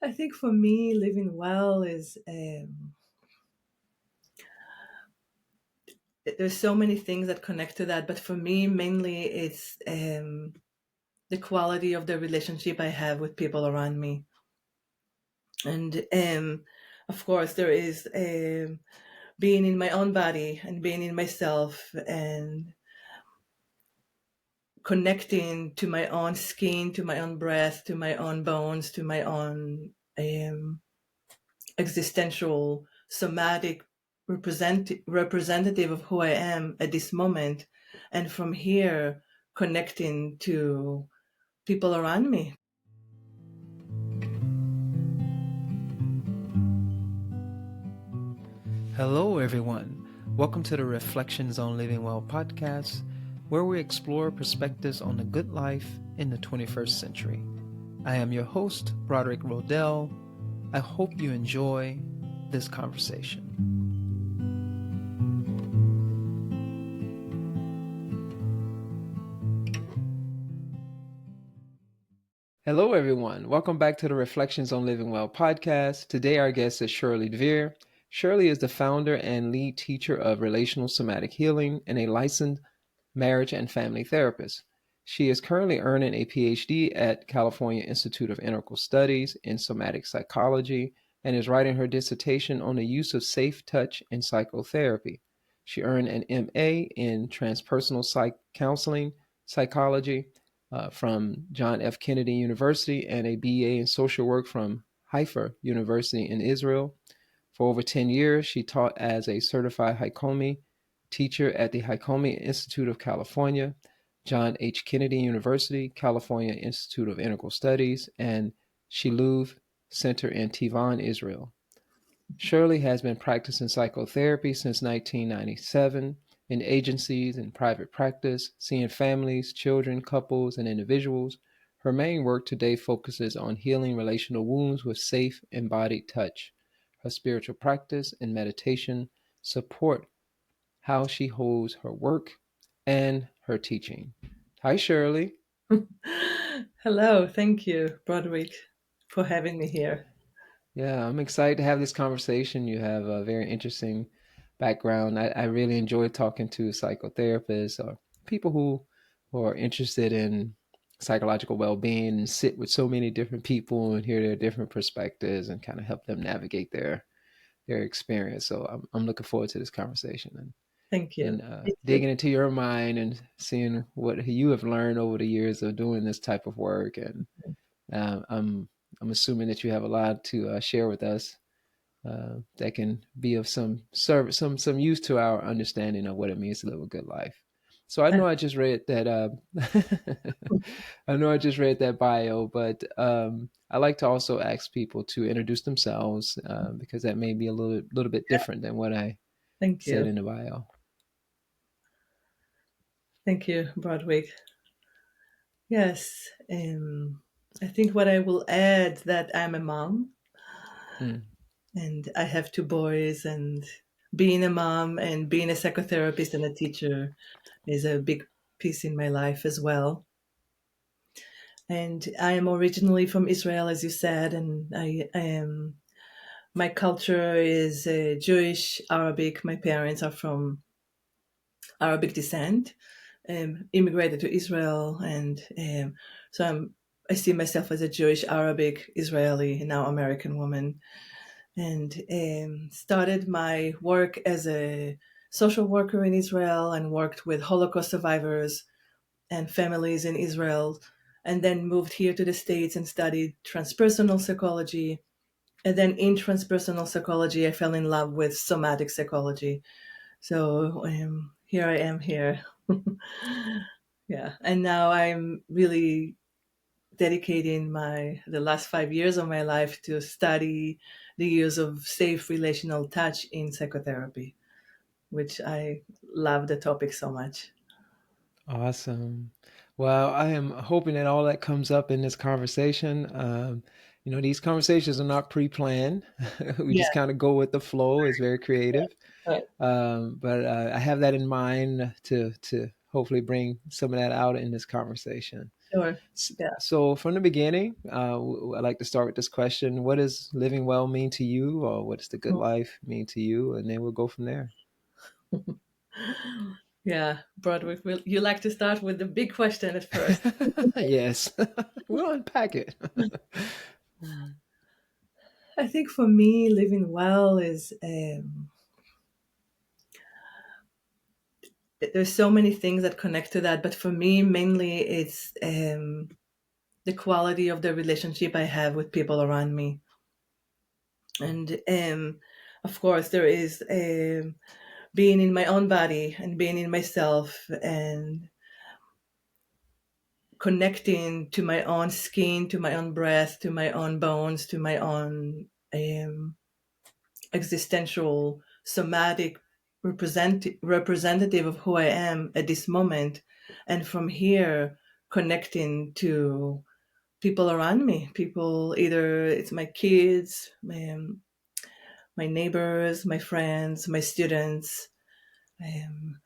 I think for me, living well is there's so many things that connect to that, but for me, mainly it's the quality of the relationship I have with people around me, and of course, there is being in my own body and being in myself and connecting to my own skin, to my own breath, to my own bones, to my own existential, somatic representative of who I am at this moment. And from here, connecting to people around me. Hello, everyone. Welcome to the Reflections on Living Well podcast, where we explore perspectives on the good life in the 21st century. I am your host, Broderick Rodell. I hope you enjoy this conversation. Hello, everyone. Welcome back to the Reflections on Living Well podcast. Today, our guest is Shirley Dvir. Shirley is the founder and lead teacher of relational somatic healing and a licensed marriage and family therapist. She is currently earning a PhD at California Institute of Integral Studies in somatic psychology and is writing her dissertation on the use of safe touch in psychotherapy. She earned an MA in transpersonal counseling psychology from John F. Kennedy University and a BA in social work from Haifa University in Israel. For over 10 years, she taught as a certified Haikomi teacher at the Haikomi Institute of California, John H. Kennedy University, California Institute of Integral Studies, and Shiluv Center in Tivan, Israel. Shirley has been practicing psychotherapy since 1997 in agencies and private practice, seeing families, children, couples, and individuals. Her main work today focuses on healing relational wounds with safe embodied touch. Her spiritual practice and meditation support how she holds her work and her teaching. Hi, Shirley. Hello, thank you, Broderick, for having me here. Yeah, I'm excited to have this conversation. You have a very interesting background. I really enjoy talking to psychotherapists or people who are interested in psychological well-being and sit with so many different people and hear their different perspectives and kind of help them navigate their experience. So I'm looking forward to this conversation Thank you. and Me too. digging into your mind and seeing what you have learned over the years of doing this type of work. And uh, I'm I'm assuming that you have a lot to share with us that can be of some service, some use to our understanding of what it means to live a good life. So I Uh, know I just read that. I know I just read that bio, but I like to also ask people to introduce themselves because that may be a little bit yeah, different than what I thank said you. in the bio. Thank you, Broderick. Yes, I think what I will add that I'm a mom Mm. and I have two boys, and being a mom and being a psychotherapist and a teacher is a big piece in my life as well. And I am originally from Israel, as you said, and I am. My culture is Jewish, Arabic. My parents are from Arabic descent, immigrated to Israel, and so I see myself as a Jewish, Arabic, Israeli, now American woman, and started my work as a social worker in Israel and worked with Holocaust survivors and families in Israel, and then moved here to the States and studied transpersonal psychology. And then in transpersonal psychology, I fell in love with somatic psychology. So here I am here. Yeah. And now I'm really dedicating the last 5 years of my life to study the use of safe relational touch in psychotherapy, which I love the topic so much. Awesome. Well, I am hoping that all that comes up in this conversation. These conversations are not pre-planned. We Yeah. just kind of go with the flow. It's very creative, Right. but I have that in mind to hopefully bring some of that out in this conversation. Sure. Yeah. So, from the beginning, I'd like to start with this question: what does living well mean to you, or what does the good life mean to you? And then we'll go from there. Yeah, Broadwick, you like to start with the big question at first. Yes, we'll unpack it. I think for me, living well is there's so many things that connect to that, but for me, mainly it's the quality of the relationship I have with people around me, and of course, there is being in my own body and being in myself and connecting to my own skin, to my own breath, to my own bones, to my own existential, somatic representative of who I am at this moment. And from here, connecting to people around me, people, either it's my kids, my neighbors, my friends, my students, um,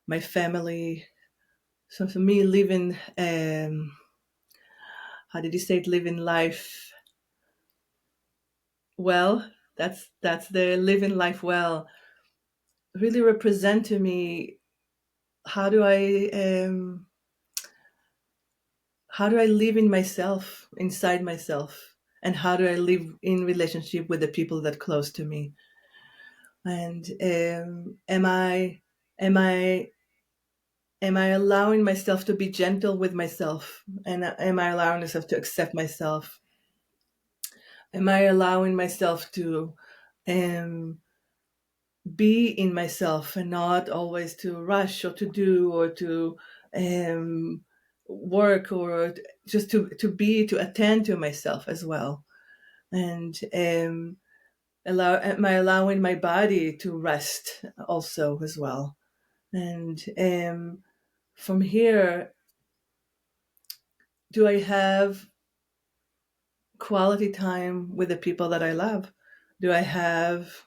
my family. So for me, living, how did you say it, living life well, that's the living life well, really represent to me how do I how do I live in myself, inside myself, and how do I live in relationship with the people that close to me, and am I allowing myself to be gentle with myself, and am I allowing myself to accept myself, am I allowing myself to um, be in myself and not always to rush or to do or to um, work or just to be, to attend to myself as well, and am I allowing my body to rest also as well, and from here, do I have quality time with the people that I love? Do I have,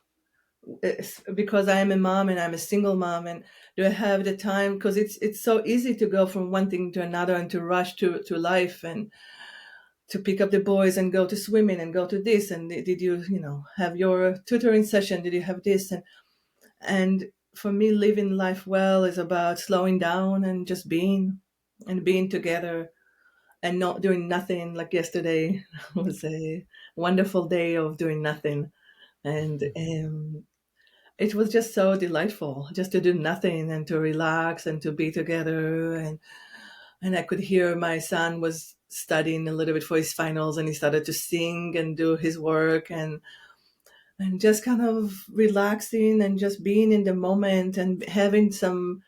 because I am a mom and I'm a single mom, and do I have the time? Because it's so easy to go from one thing to another and to rush to life and to pick up the boys and go to swimming and go to this, and did you have your tutoring session? Did you have this? And for me, living life well is about slowing down and just being, and being together and not doing nothing. Like yesterday was a wonderful day of doing nothing, and it was just so delightful just to do nothing and to relax and to be together, and I could hear my son was studying a little bit for his finals, and he started to sing and do his work, and just kind of relaxing and just being in the moment and having some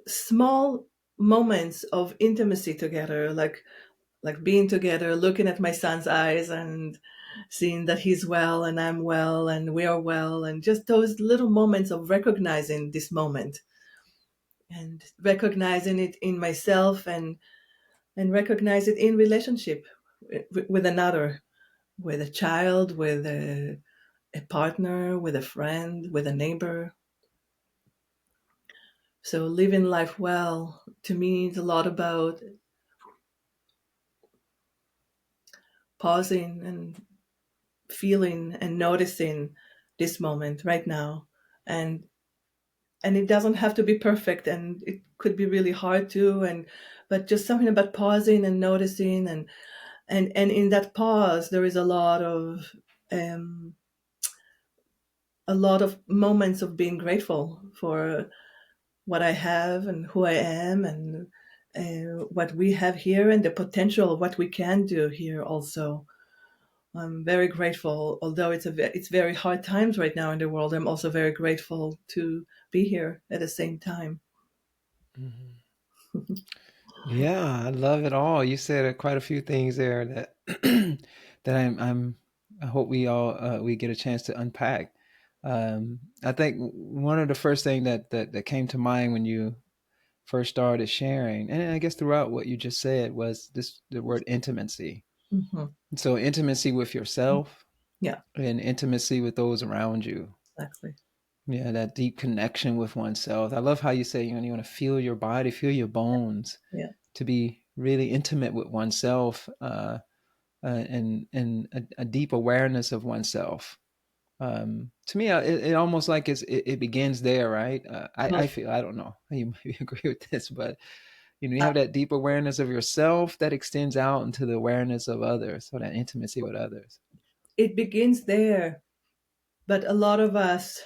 small moments of intimacy together, like being together, looking at my son's eyes and seeing that he's well and I'm well and we are well, and just those little moments of recognizing this moment and recognizing it in myself, and recognize it in relationship with another, with a child, with a partner, with a friend, with a neighbor. So living life well to me is a lot about pausing and feeling and noticing this moment right now, and it doesn't have to be perfect, and it could be really hard too, and but just something about pausing and noticing, and in that pause there is um a lot of moments of being grateful for what I have and who I am, and what we have here and the potential of what we can do here also. I'm very grateful, although it's very hard times right now in the world. I'm also very grateful to be here at the same time. Mhm. Yeah, I love it all. You said quite a few things there that that I hope we get a chance to unpack. I think one of the first thing that came to mind when you first started sharing, and I guess throughout what you just said, was the word intimacy. Hmm. So intimacy with yourself Yeah, and intimacy with those around you. exactly. Yeah, that deep connection with oneself. I love how you say, you want to feel your body, feel your bones, Yeah. to be really intimate with oneself, and a deep awareness of oneself. To me, it almost like it begins there, right? I Most, feel, I don't know, you might agree with this, but you have that deep awareness of yourself that extends out into the awareness of others, so that intimacy with others. it begins there, but a lot of us.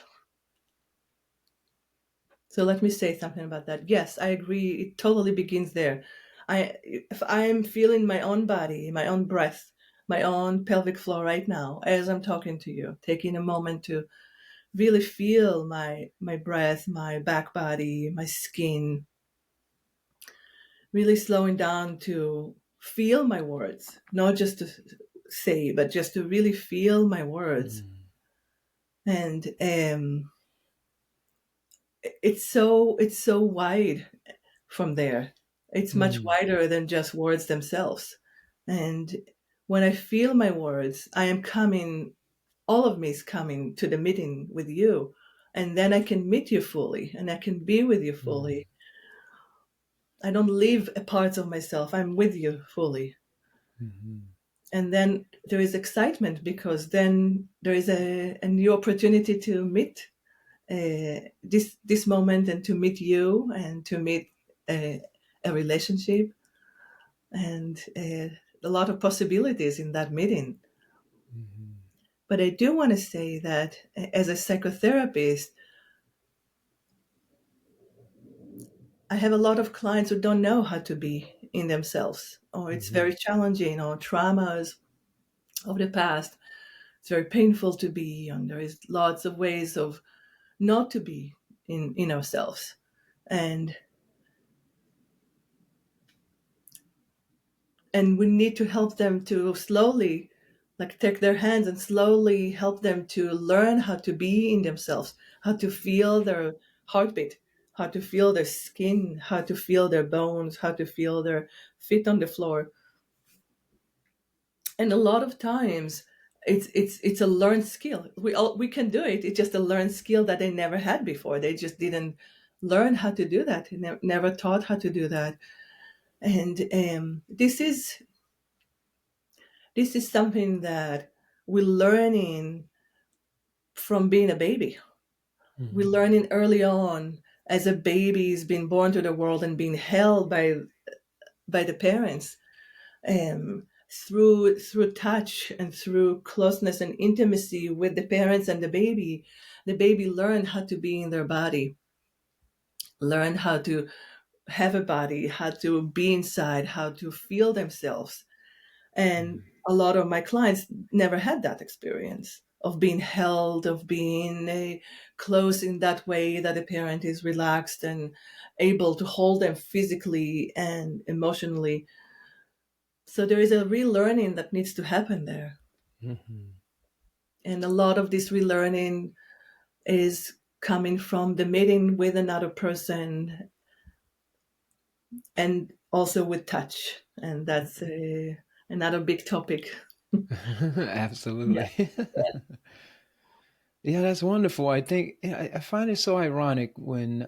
So let me say something about that. Yes, I agree. It totally begins there. If I'm feeling my own body, my own breath, my own pelvic floor right now, as I'm talking to you, taking a moment to really feel my breath, my back body, my skin, really slowing down to feel my words, not just to say, but just to really feel my words. Mm, And it's so wide from there. It's much mm, wider than just words themselves. And when I feel my words, I am coming, all of me is coming to the meeting with you. And then I can meet you fully and I can be with you mm, fully. I don't leave a part of myself, I'm with you fully. mhm, And then there is excitement because then there is a new opportunity to meet this moment and to meet you and to meet a relationship and a lot of possibilities in that meeting. mhm, But I do want to say that as a psychotherapist, I have a lot of clients who don't know how to be in themselves, or it's mhm, very challenging, or traumas of the past. It's very painful to be, and there is lots of ways of not to be in ourselves. And and we need to help them to slowly, like, take their hands and slowly help them to learn how to be in themselves, how to feel their heartbeat, how to feel their skin, how to feel their bones, how to feel their feet on the floor. And a lot of times it's a learned skill. We can do it. It's just a learned skill that they never had before. They just didn't learn how to do that. They never taught how to do that. And this is something that we're learning from being a baby. We're mhm, learning early on as a baby is being born to the world and being held by the parents, through touch and through closeness and intimacy with the parents and the baby. The baby learn how to be in their body, learn how to have a body, how to be inside, how to feel themselves. And a lot of my clients never had that experience of being held, of being close in that way that a parent is relaxed and able to hold them physically and emotionally. So there is a relearning that needs to happen there. mhm, And a lot of this relearning is coming from the meeting with another person and also with touch. And that's another big topic. mhm. Yeah. Absolutely. Yeah, that's wonderful. I think, yeah, I find it so ironic when,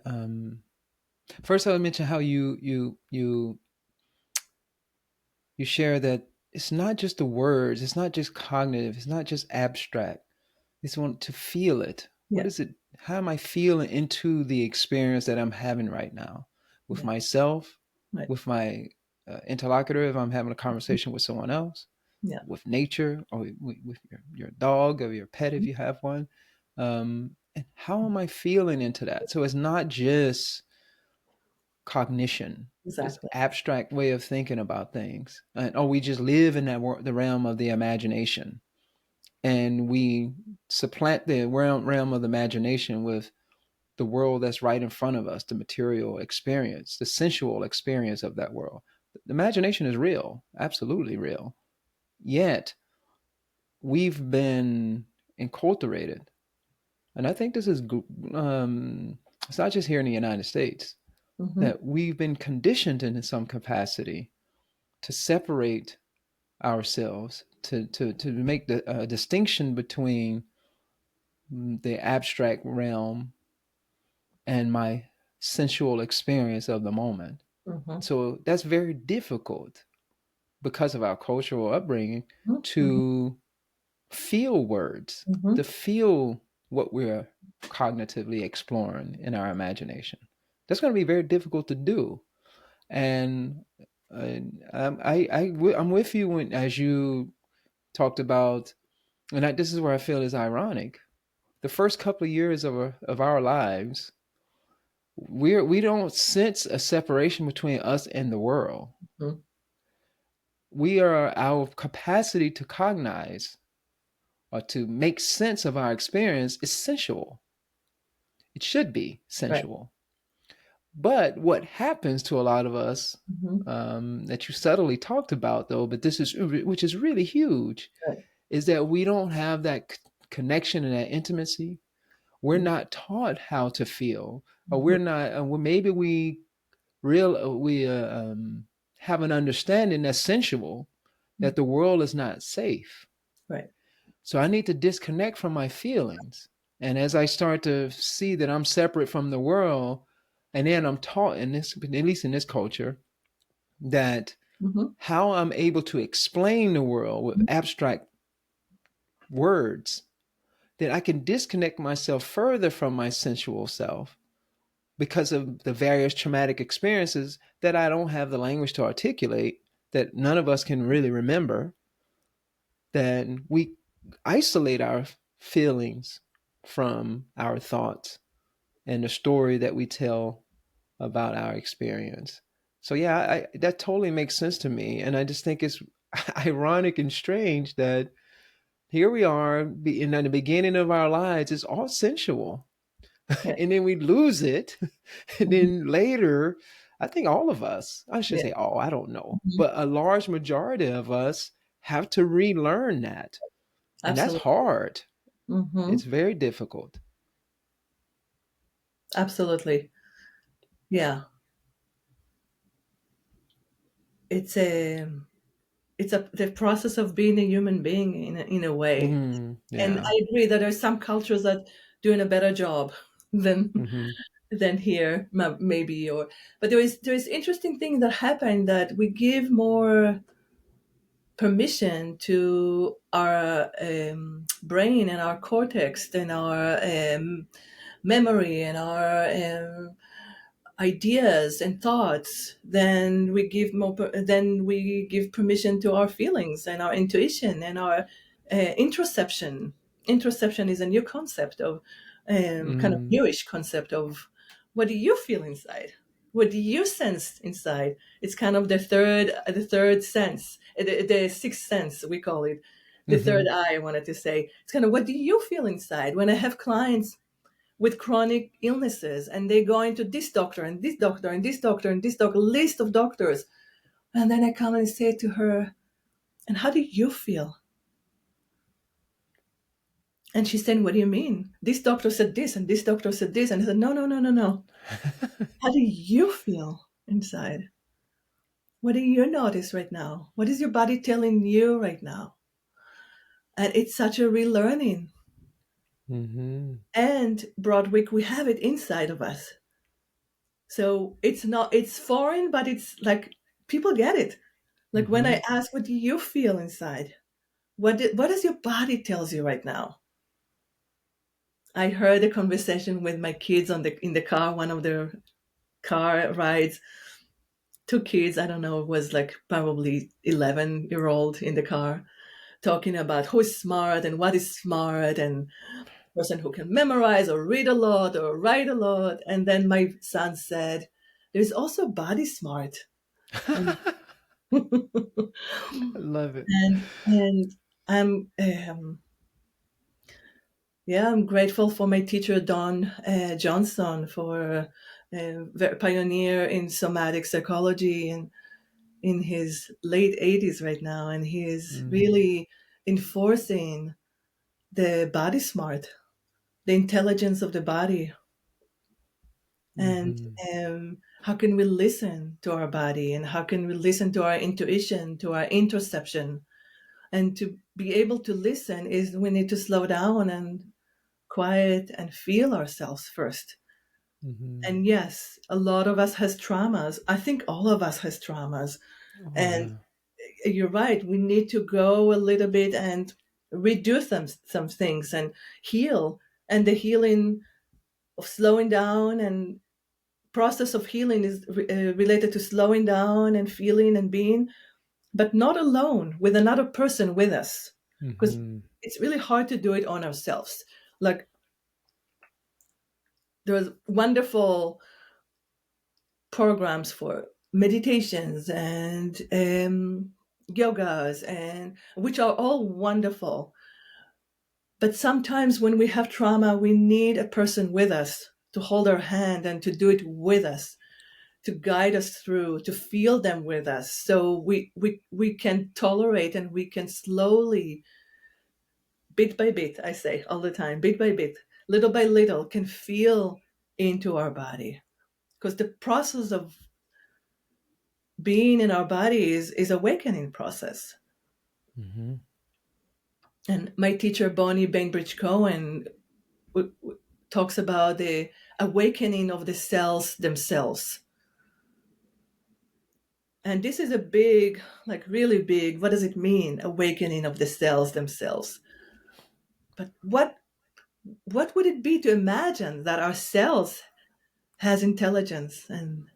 first I would mention how you share that it's not just the words, it's not just cognitive, it's not just abstract. It's want to feel it. What Yeah. is it? How am I feeling into the experience that I'm having right now with Yeah. myself, Right. with my interlocutor, if I'm having a conversation with someone else, Yeah. with nature, or with your dog or your pet if you have one? And how am I feeling into that? So it's not just cognition, this Exactly. abstract way of thinking about things. And oh, we just live in that the realm of the imagination, and we supplant the realm of the imagination with the world that's right in front of us, the material experience, the sensual experience of that world. The imagination is real, absolutely real. Yet we've been enculturated, and I think this is it's not just here in the United States, Hmm. that we've been conditioned in some capacity to separate ourselves, to make the distinction between the abstract realm and my sensual experience of the moment. Mhm. So that's very difficult because of our cultural upbringing Mhm. to feel words, to Mhm. feel what we're cognitively exploring in our imagination. That's going to be very difficult to do. And I'm with you when, as you talked about, and this is where I feel is ironic. The first couple of years of our lives, we don't sense a separation between us and the world. Mhm. We are our capacity to cognize or to make sense of our experience is sensual. It should be Right. sensual. But what happens to a lot of us, Mhm. that you subtly talked about, though, but this is which is really huge, Right. is that we don't have that connection and that intimacy. We're not taught how to feel, or Mhm. we're not. Well, maybe we have an understanding that's sensual that the world is not safe. Right. So I need to disconnect from my feelings. And as I start to see that I'm separate from the world, and then I'm taught in this, at least in this culture, that Mhm. how I'm able to explain the world with abstract words, that I can disconnect myself further from my sensual self because of the various traumatic experiences that I don't have the language to articulate, that none of us can really remember, then we isolate our feelings from our thoughts and the story that we tell about our experience. So yeah, that totally makes sense to me, and I just think it's ironic and strange that here we are in the beginning of our lives, it's all sensual, Yeah. and then we lose it, and Mhm. then later, I think all of us, I should Yeah. say all, I don't know, Mhm. but a large majority of us have to relearn that, and that's Absolutely. hard. It's Mhm. very difficult. Absolutely. Yeah. It's a the process of being a human being in a way. And Yeah. I agree that there's some cultures that doing a better job than Hmm. than here, maybe. Or but there is interesting thing that happened, that we give more permission to our brain and our cortex and our memory and our ideas and thoughts, then we give then we give permission to our feelings and our intuition and our introspection. Introspection is a new concept of kind of Mm. newish concept of what do you feel inside, what do you sense inside. It's kind of the third sense, the sixth sense we call it, the third Hmm. eye. I wanted to say it's kind of what do you feel inside. When I have clients with chronic illnesses and they go into this doctor and this doctor and this doctor and this doctor, list of doctors, and then I come and say to her, and how do you feel? And she's saying, what do you mean, this doctor said this and this doctor said this? And I said, no, no, no, no, no, how do you feel inside? What do you notice right now? What is your body telling you right now? And it's such a relearning. Hmm. And Broadwick, we have it inside of us, so it's not, it's foreign, but it's like people get it. Like when I Hmm. ask, what do you feel inside? What does your body tells you right now? I heard a conversation with my kids in the car, one of their car rides. Two kids, I don't know, it was like probably 11-year-old in the car, talking about who's smart and what is smart, and person who can memorize or read a lot or write a lot. And then my son said, "There's also body smart." And I love it. and I'm yeah, I'm grateful for my teacher Don Johnson, for very pioneer in somatic psychology and in his late 80s right now, and he is Mm. really enforcing the body smart, the intelligence of the body, and Hmm. how can we listen to our body, and how can we listen to our intuition, to our introspection. And to be able to listen is we need to slow down and quiet and feel ourselves first. Mm-hmm. And yes, a lot of us has traumas. I think all of us has traumas. Oh And yeah. you're right, we need to go a little bit and redo some things and heal. And the healing of slowing down and process of healing is related to slowing down and feeling and being, but not alone, with another person with us, because Mm-hmm. it's really hard to do it on ourselves. Like, there's wonderful programs for meditations and yogas, and which are all wonderful. But sometimes when we have trauma, we need a person with us to hold our hand and to do it with us, to guide us through, to feel them with us, so we can tolerate and we can slowly, bit by bit, I say all the time, bit by bit, little by little, can feel into our body. Because the process of being in our body is awakening process. Mm-hmm. And my teacher Bonnie Bainbridge Cohen talks about the awakening of the cells themselves. And this is a big, like really big, what does it mean, awakening of the cells themselves? But what would it be to imagine that our cells has intelligence and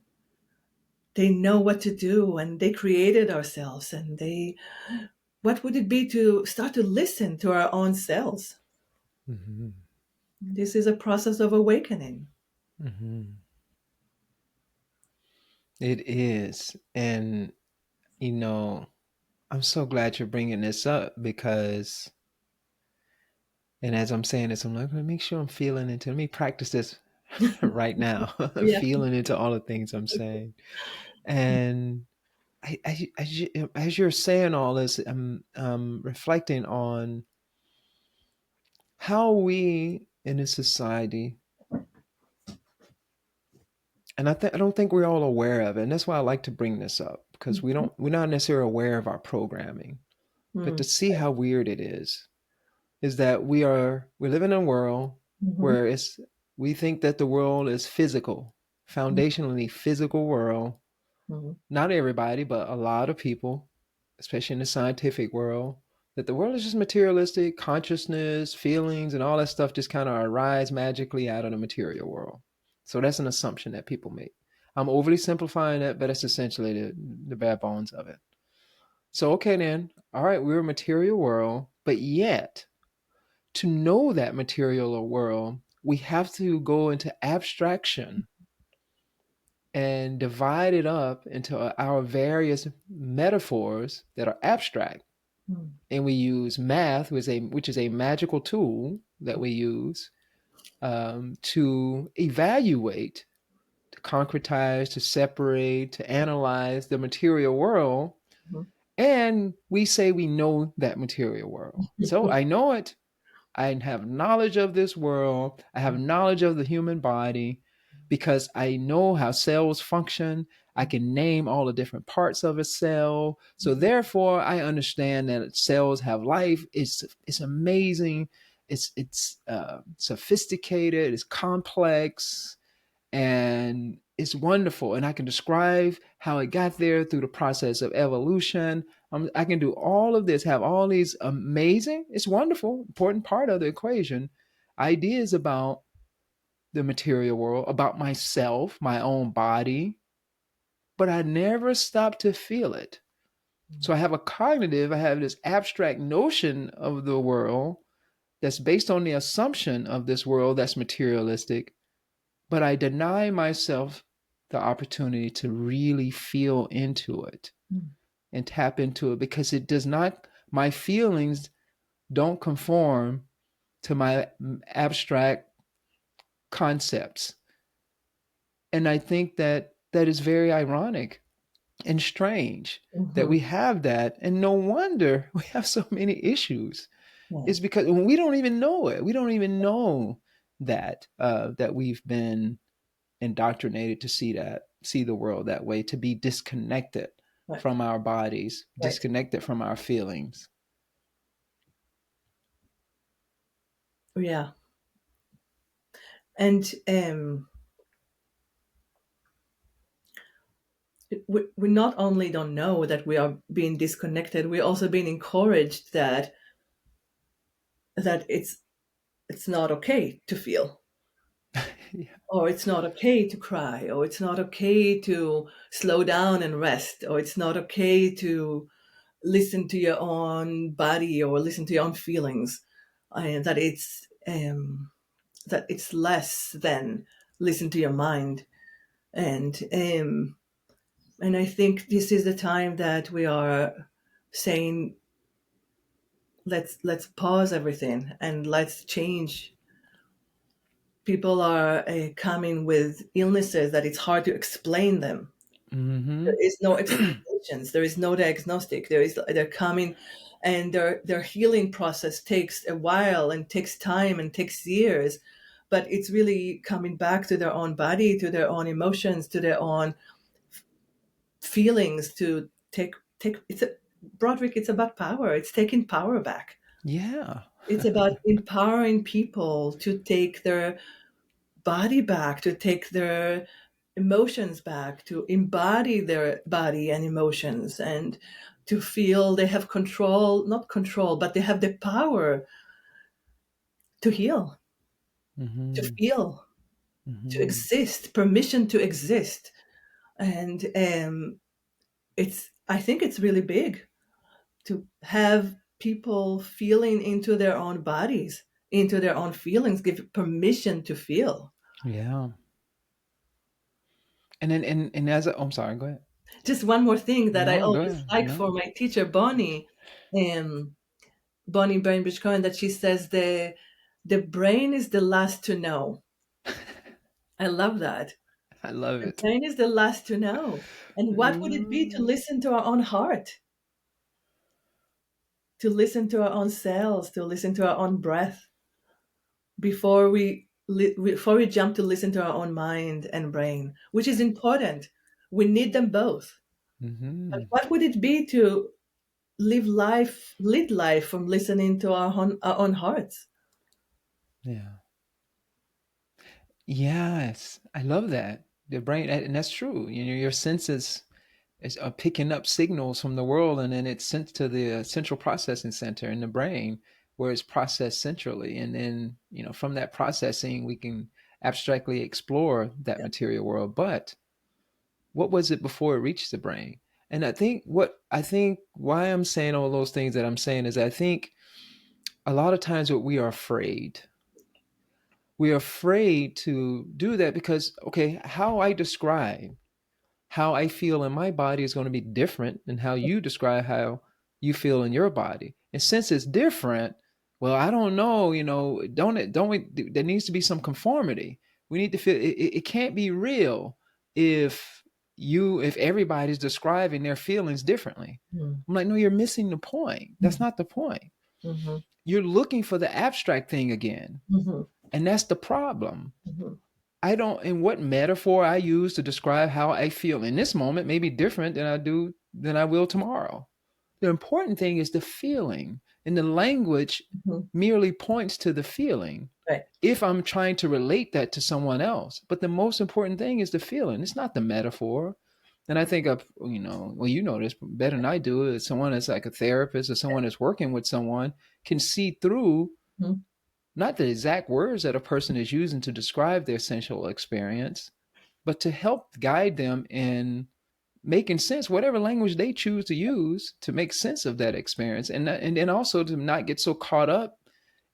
they know what to do and they created ourselves, and they, what would it be to start to listen to our own cells? Mm-hmm. This is a process of awakening. Mm-hmm. It is. And, you know, I'm so glad you're bringing this up because, and as I'm saying this, I'm like, let me make sure I'm feeling into, let me practice this right now, Yeah. feeling into all the things I'm saying. And as you're saying all this, I'm reflecting on how we in a society, and I don't think we're all aware of it, and that's why I like to bring this up because we're not necessarily aware of our programming, but Mm-hmm. to see how weird it is that we live in a world Mm-hmm. where we think that the world is physical, foundationally physical world. Mm-hmm. Not everybody, but a lot of people, especially in the scientific world, that the world is just materialistic, consciousness, feelings, and all that stuff just kind of arise magically out of the material world. So that's an assumption that people make. I'm overly simplifying it, but that's essentially the bare bones of it. So, okay, then, all right, we're a material world, but yet to know that material world, we have to go into abstraction and divide it up into our various metaphors that are abstract. And we use math, which is a magical tool that we use to evaluate, to concretize, to separate, to analyze the material world. And we say we know that material world. So I know it. I have knowledge of this world. I have knowledge of the human body because I know how cells function. I can name all the different parts of a cell. So therefore, I understand that cells have life. It's amazing. It's sophisticated. It's complex and it's wonderful. And I can describe how it got there through the process of evolution. I can do all of this, have all these amazing, it's wonderful, important part of the equation, ideas about the material world, about myself, my own body, but I never stop to feel it. So I have this abstract notion of the world that's based on the assumption of this world that's materialistic, but I deny myself the opportunity to really feel into it and tap into it because it does not, my feelings don't conform to my abstract concepts. And I think that that is very ironic and strange that Mm-hmm. we have that. And no wonder we have so many issues. Yeah. It's because we don't even know it. We don't even know that we've been indoctrinated to see the world that way, to be disconnected Right. from our bodies, Right. disconnected from our feelings. Yeah. And we not only don't know that we are being disconnected, we're also being encouraged that it's not okay to feel, Yeah. or it's not okay to cry, or it's not okay to slow down and rest, or it's not okay to listen to your own body or listen to your own feelings, and that it's less than listen to your mind. And um, and I think this is the time that we are saying, let's pause everything and let's change. People are coming with illnesses that it's hard to explain them. Mm-hmm. There is no explanations. There is no diagnostic. They're coming, and their healing process takes a while and takes time and takes years. But it's really coming back to their own body, to their own emotions, to their own feelings. To take it's a Broderick. It's about power. It's taking power back. Yeah. It's about empowering people to take their body back, to take their emotions back, to embody their body and emotions, and to feel they have control, not control, but they have the power to heal, to Mm-hmm. feel, to Mm-hmm. exist, permission to exist. And I think it's really big to have people feeling into their own bodies, into their own feelings, give permission to feel. Yeah. And then and as I'm sorry, go ahead. Just one more thing that I No, go always ahead. like No. for my teacher Bonnie, um, Bonnie Bainbridge Cohen, that she says the brain is the last to know. I love that. I love The it. brain is the last to know. And what would it be to Mm, listen to our own heart, to listen to our own cells, to listen to our own breath before before we jump to listen to our own mind and brain, which is important. We need them both. But mm-hmm. what would it be to lead life from listening to our own hearts? Yeah. Yes. I love that. The brain, and that's true. You know, your senses are picking up signals from the world, and then it's sent to the central processing center in the brain, where it's processed centrally. And then, you know, from that processing, we can abstractly explore that Yeah. material world. But what was it before it reached the brain? And I think why I'm saying all those things that I'm saying is I think a lot of times what we are afraid to do that because, okay, how I describe how I feel in my body is going to be different than how you describe how you feel in your body. And since it's different, well, I don't know, you know, don't we, there needs to be some conformity. We need to feel it can't be real if if everybody's describing their feelings differently. Mm-hmm. I'm like, no, you're missing the point. That's not the point. Mm-hmm. You're looking for the abstract thing again. Mm-hmm. And that's the problem. Mm-hmm. I don't, and what metaphor I use to describe how I feel in this moment may be different than I will tomorrow. The important thing is the feeling, and the language Mm-hmm. merely points to the feeling Right. if I'm trying to relate that to someone else. But the most important thing is the feeling. It's not the metaphor. And I think you know, well, you know this better than I do. Is someone that's like a therapist or someone that's working with someone can see through Mm-hmm. not the exact words that a person is using to describe their sensual experience, but to help guide them in making sense, whatever language they choose to use to make sense of that experience. And then also to not get so caught up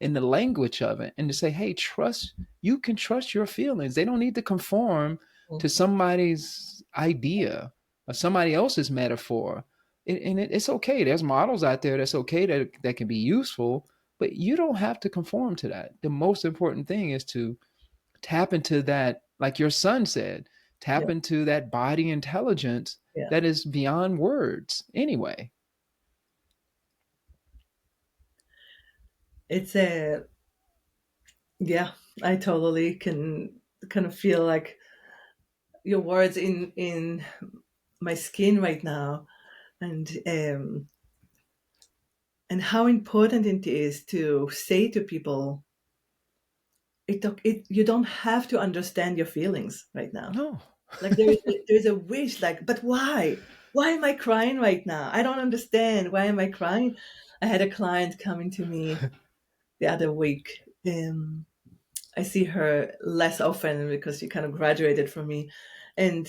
in the language of it and to say, hey, you can trust your feelings. They don't need to conform to somebody's idea or somebody else's metaphor. It's okay. There's models out there that's okay that can be useful, but you don't have to conform to that. The most important thing is to tap into that, like your son said, Yeah. tap into that body intelligence Yeah. that is beyond words anyway. It's a Yeah. I totally can kind of feel like your words in my skin right now, and how important it is to say to people, it. You don't have to understand your feelings right now. No. Like there's a wish, like, but why? Why am I crying right now? I don't understand. Why am I crying? I had a client coming to me the other week. I see her less often because she kind of graduated from me, and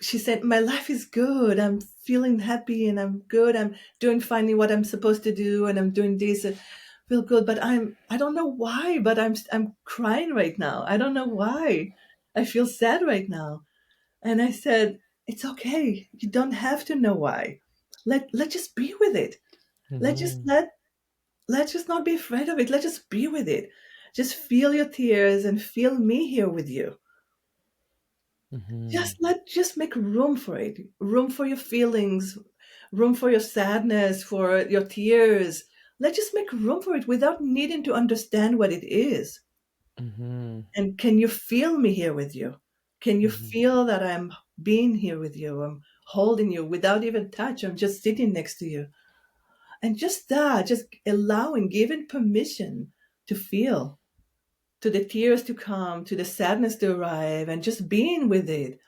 she said, "My life is good. I'm feeling happy, and I'm good. I'm doing finally what I'm supposed to do, and I'm doing this, and feel good. But I don't know why, but I'm crying right now. I don't know why. I feel sad right now." And I said, "It's okay. You don't have to know why. Let's just be with it. Let's just Mm-hmm. let's just not be afraid of it. Let's just be with it. Just feel your tears and feel me here with you. Mm-hmm. Just make room for it. Room for your feelings, room for your sadness, for your tears. Let's just make room for it without needing to understand what it is. Mm-hmm. And can you feel me here with you? Can you Mm-hmm. feel that I'm being here with you? I'm holding you without even touch. I'm just sitting next to you. And just that, just allowing, giving permission to feel, to the tears to come, to the sadness to arrive, and just being with it.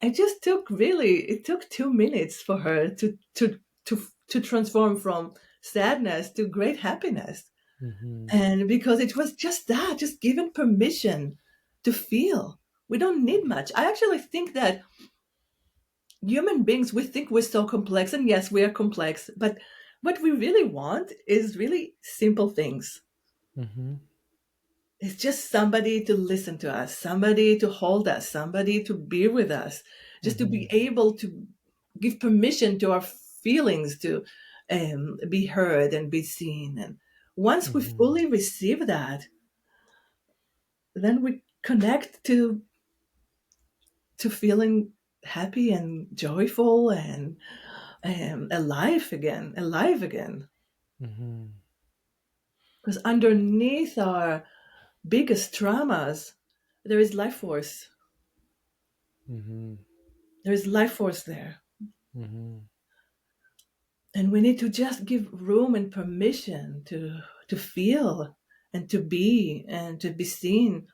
It just took really, it took 2 minutes for her to transform from sadness to great happiness. Mm-hmm. And because it was just that, just given permission to feel. We don't need much. I actually think that human beings, we think we're so complex, and yes, we are complex, but what we really want is really simple things. Mm-hmm. It's just somebody to listen to us, somebody to hold us, somebody to be with us, just to Mm-hmm. be able to give permission to our feelings to be heard and be seen. And once we Mm-hmm. fully receive that, then we connect to feeling happy and joyful and alive again. Mm-hmm. Because underneath our biggest traumas, there is life force. Mm-hmm. There is life force there. Mm-hmm. And we need to just give room and permission to feel and to be seen.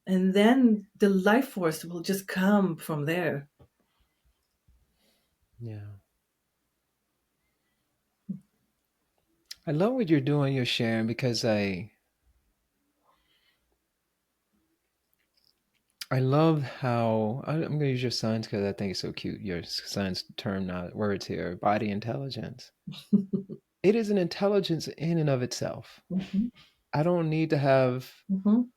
And then the life force will just come from there. Yeah. I love what you're doing, you're sharing, because I love how I'm going to use your son's because I think it's so cute. Your son's term, not words here, body intelligence. It is an intelligence in and of itself. Mhm, I don't need to have, mhm,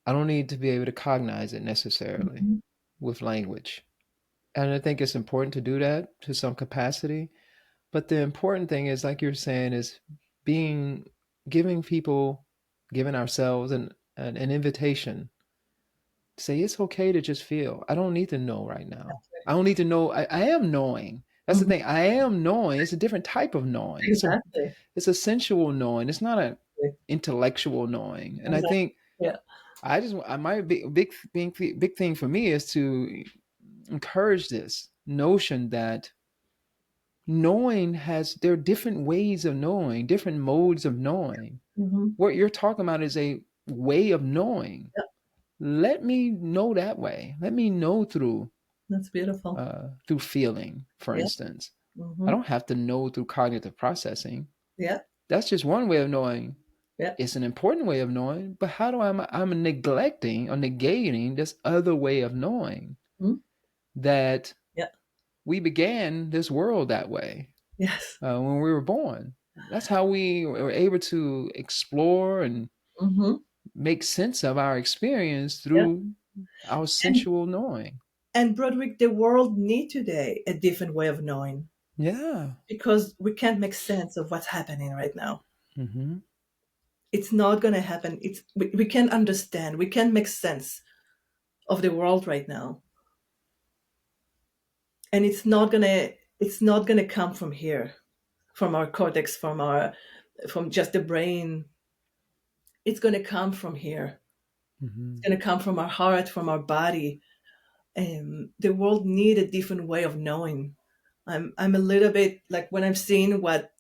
I don't need to be able to cognize it necessarily mhm, with language. And I think it's important to do that to some capacity. But the important thing is, like you're saying, is being, giving people, giving ourselves an invitation to say it's okay to just feel. I don't need to know right now. I don't need to know. I am knowing. That's the mhm. thing. I am knowing. It's a different type of knowing. Exactly. It's a sensual knowing. It's not an Exactly. intellectual knowing. And I Exactly. think Yeah. I my big thing for me is to encourage this notion that knowing has, there are different ways of knowing, different modes of knowing. Mhm. What you're talking about is a way of knowing. Yeah. Let me know that way. Let me know That's beautiful. through feeling, for Yeah. instance. I Mhm. don't have to know through cognitive processing. Yeah. That's just one way of knowing. Yeah. It's an important way of knowing, but how do I'm neglecting or negating this other way of knowing Mhm. that Yeah. we began this world that way Yes. when we were born. That's how we were able to explore and Mhm. make sense of our experience Yeah. through our And sensual knowing. Broderick, the world need today a different way of knowing Yeah. because we can't make sense of what's happening right now. Mm-hmm. It's not going to happen. We can't understand. We can't make sense of the world right now, and it's not gonna come from here, from our cortex, from just the brain. It's gonna come from here. Mm-hmm. It's gonna come from our heart, from our body. The world need a different way of knowing. I'm a little bit like when I'm seeing what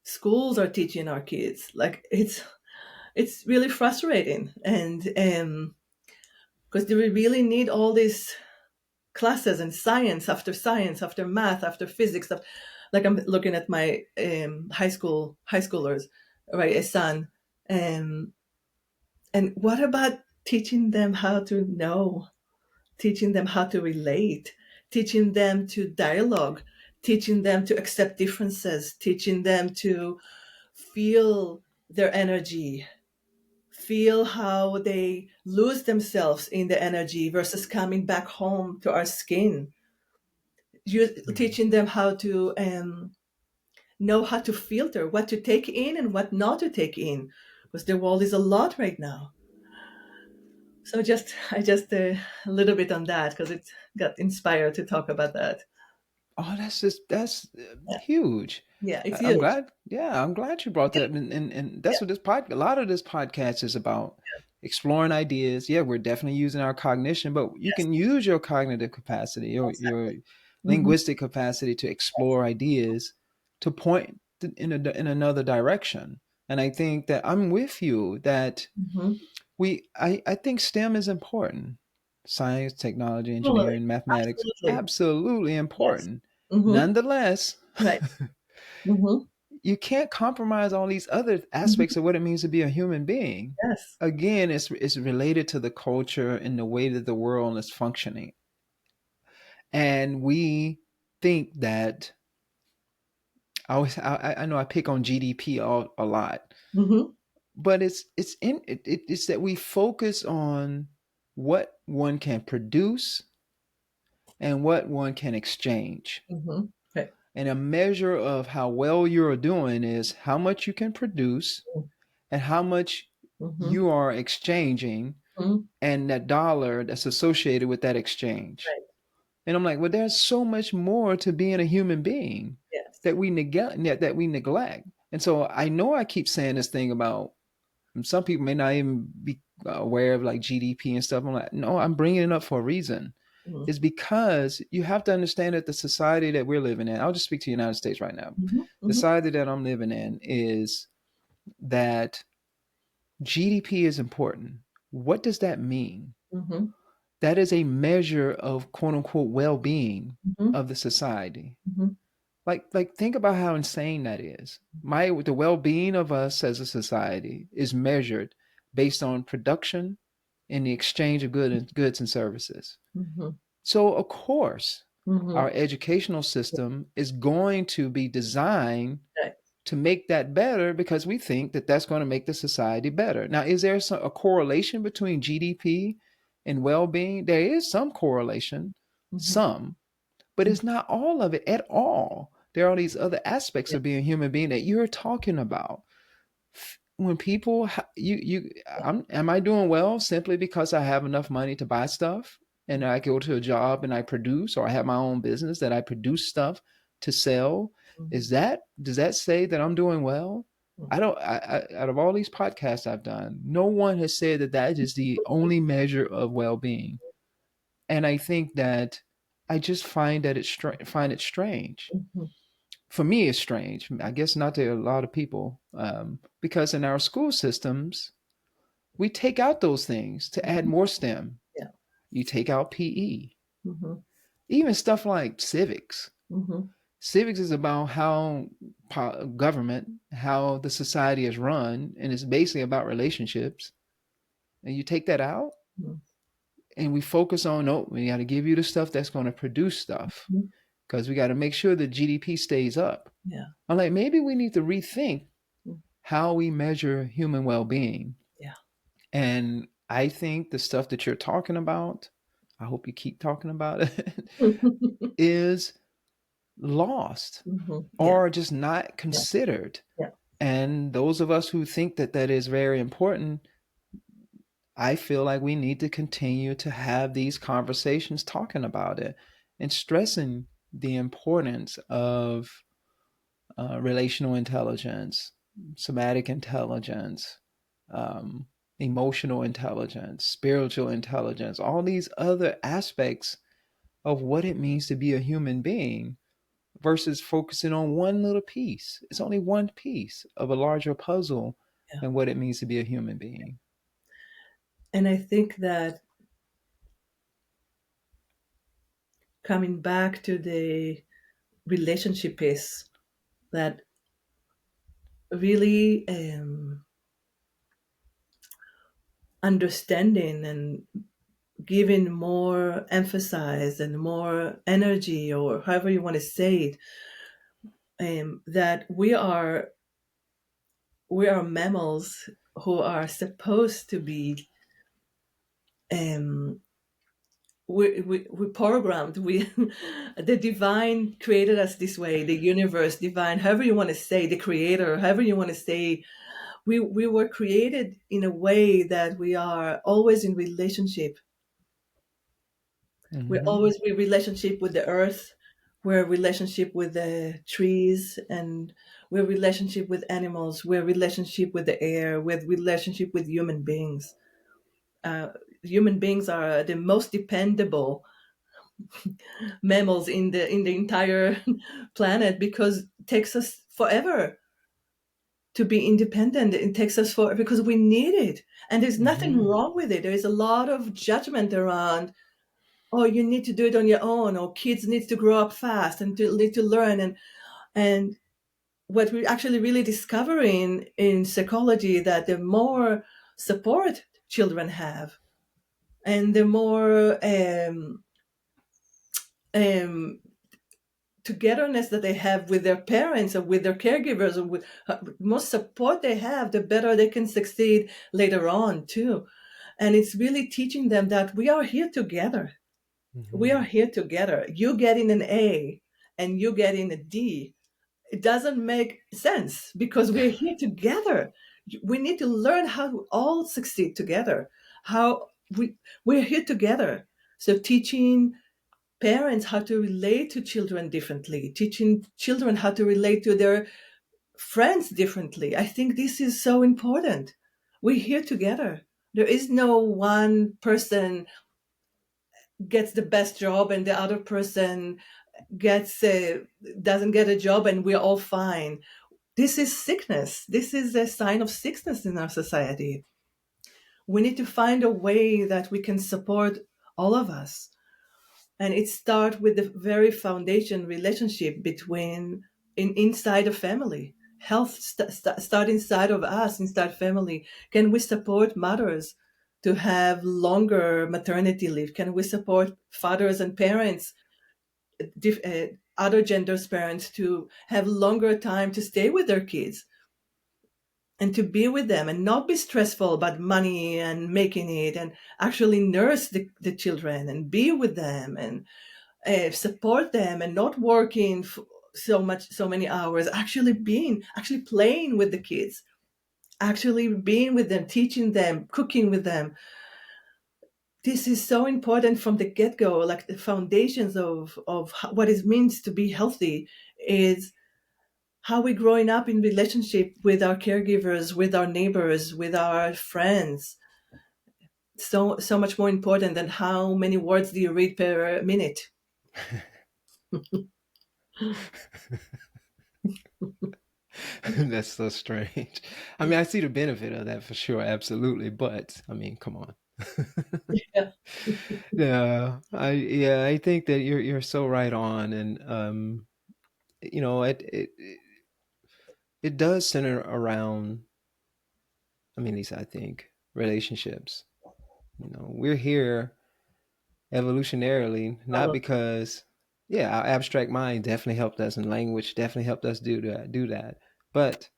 schools are teaching our kids. Like it's really frustrating. And because we really need all these classes and science after math after physics stuff. Like I'm looking at my high schoolers, right, a son. um, and what about teaching them how to know, teaching them how to relate, teaching them to dialogue, teaching them to accept differences, teaching them to feel their energy, feel how they lose themselves in the energy versus coming back home to our skin. You Mhm. teaching them how to know how to filter what to take in and what not to take in, because the world is a lot right now. So just I just a little bit on that because it got inspired to talk about that. Oh, that's Yeah, huge. yeah, it's I'm huge. glad. Yeah, I'm glad you brought that. And Yeah, that's what a lot of this podcast is about, exploring ideas. Yeah, we're definitely using our cognition, but you yes, can use your cognitive capacity, your exactly. Mm-hmm. linguistic capacity to explore ideas, to point in another direction. And I think that I'm with you that Mm-hmm. I think STEM is important. Science, technology, Totally, engineering, mathematics, absolutely. absolutely Yes. important. Mm-hmm. Nonetheless, Right. Mm-hmm. you can't compromise all these other Mm-hmm. aspects of what it means to be a human being. Yes. Again, it's related to the culture and the way that the world is functioning. And we think that I know I pick on GDP a lot, Mm-hmm. but it's that we focus on what one can produce and what one can exchange. Mm-hmm. Right. And a measure of how well you're doing is how much you can produce and how much Mm-hmm. you are exchanging, Mm-hmm. and that dollar that's associated with that exchange. Right. And I'm like, well, there's so much more to being a human being Yes. that we neglect. And so I know I keep saying this thing about, some people may not even be aware of like GDP and stuff. I'm like, no, I'm bringing it up for a reason. Mm-hmm. Is because you have to understand that the society that we're living in, I'll just speak to the United States right now. Mm-hmm. The Mm-hmm. society that I'm living in is that GDP is important. What does that mean? Mm-hmm. That is a measure of quote unquote well being Mm-hmm. of the society. Mm-hmm. Like think about how insane that is. The well being of us as a society is measured based on production and the exchange of goods and services. Mm-hmm. So of course, Mm-hmm. our educational system is going to be designed Right. to make that better because we think that that's going to make the society better. Now, is there a correlation between GDP and well being? There is some correlation, Mm-hmm. some, but it's not all of it at all. There are these other aspects Yeah. of being a human being that you're talking about. When people, am I doing well simply because I have enough money to buy stuff and I go to a job and I produce, or I have my own business that I produce stuff to sell? Mm-hmm. Does that say that I'm doing well? I don't. Out of all these podcasts I've done, no one has said that that is the only measure of well-being. And I think that I just find it strange. Mm-hmm. For me, it's strange. I guess not to a lot of people, because in our school systems, we take out those things to add Mm-hmm. more STEM. Yeah. You take out PE, Mm-hmm. even stuff like civics. Mm-hmm. Civics is about how government, how the society is run, and it's basically about relationships. And you take that out, and we focus on, no, we got to give you the stuff that's going to produce stuff Mm-hmm. because we got to make sure the GDP stays up. Yeah. I'm like, maybe we need to rethink Mm. how we measure human well-being. Yeah. And I think the stuff that you're talking about, I hope you keep talking about it, is lost Mm-hmm. Yeah. or just not Yeah. considered. Yeah. And those of us who think that that is very important, I feel like we need to continue to have these conversations talking about it and stressing the importance of relational intelligence, somatic intelligence, um, emotional intelligence, spiritual intelligence, all these other aspects of what it means to be a human being versus focusing on one little piece. It's only one piece of a larger puzzle Yeah. and what it means to be a human being. And I think that coming back to the relationship piece, that really understanding and giving more emphasis and more energy, or however you want to say it, that we are mammals who are supposed to be, um, we programmed, we the divine created us this way, the universe, divine, however you want to say, the creator, however you want to say, we were created in a way that we are always in relationship. We're Hmm. always in relationship with the earth, we're in relationship with the trees, and we're in relationship with animals, we're in relationship with the air, with relationship with human beings. uh, Human beings are the most dependable mammals in the entire planet, because it takes us forever to be independent. It takes us for because we need it, and there's nothing Hmm. wrong with it. There is a lot of judgment around, oh, you need to do it on your own, or kids need to grow up fast and to need to learn. And what we're actually really discovering in psychology, that the more support children have, and the more um, togetherness that they have with their parents or with their caregivers, or with most support they have, the better they can succeed later on too. And it's really teaching them that we are here together. We Hmm. are here together. You getting an A and you getting a D, it doesn't make sense, because we're here together. We need to learn how to all succeed together. How we're here together. So teaching parents how to relate to children differently, teaching children how to relate to their friends differently. I think this is so important. We're here together. There is no one person gets the best job and the other person gets doesn't get a job and we're all fine. This is sickness. This is a sign of sickness in our society. We need to find a way that we can support all of us. And it starts with the very foundation relationship between inside a family. Health start inside of us, inside family. Can we support mothers to have longer maternity leave? Can we support fathers and parents, other genders parents, to have longer time to stay with their kids and to be with them and not be stressful about money and making it, and actually nurse the children and be with them and support them, and not working so many hours, actually playing with the kids, actually being with them, teaching them, cooking with them. This is so important from the get-go. Like the foundations of what it means to be healthy is how we growing up in relationship with our caregivers, with our neighbors, with our friends. So much more important than how many words do you read per minute. That's so strange. I mean, I see the benefit of that for sure, absolutely. But I mean, come on. Yeah. Yeah, I think that you're so right on, and it does center around. I mean, at least I think relationships. We're here evolutionarily, not All because, yeah, our abstract mind definitely helped us, and language definitely helped us do that, but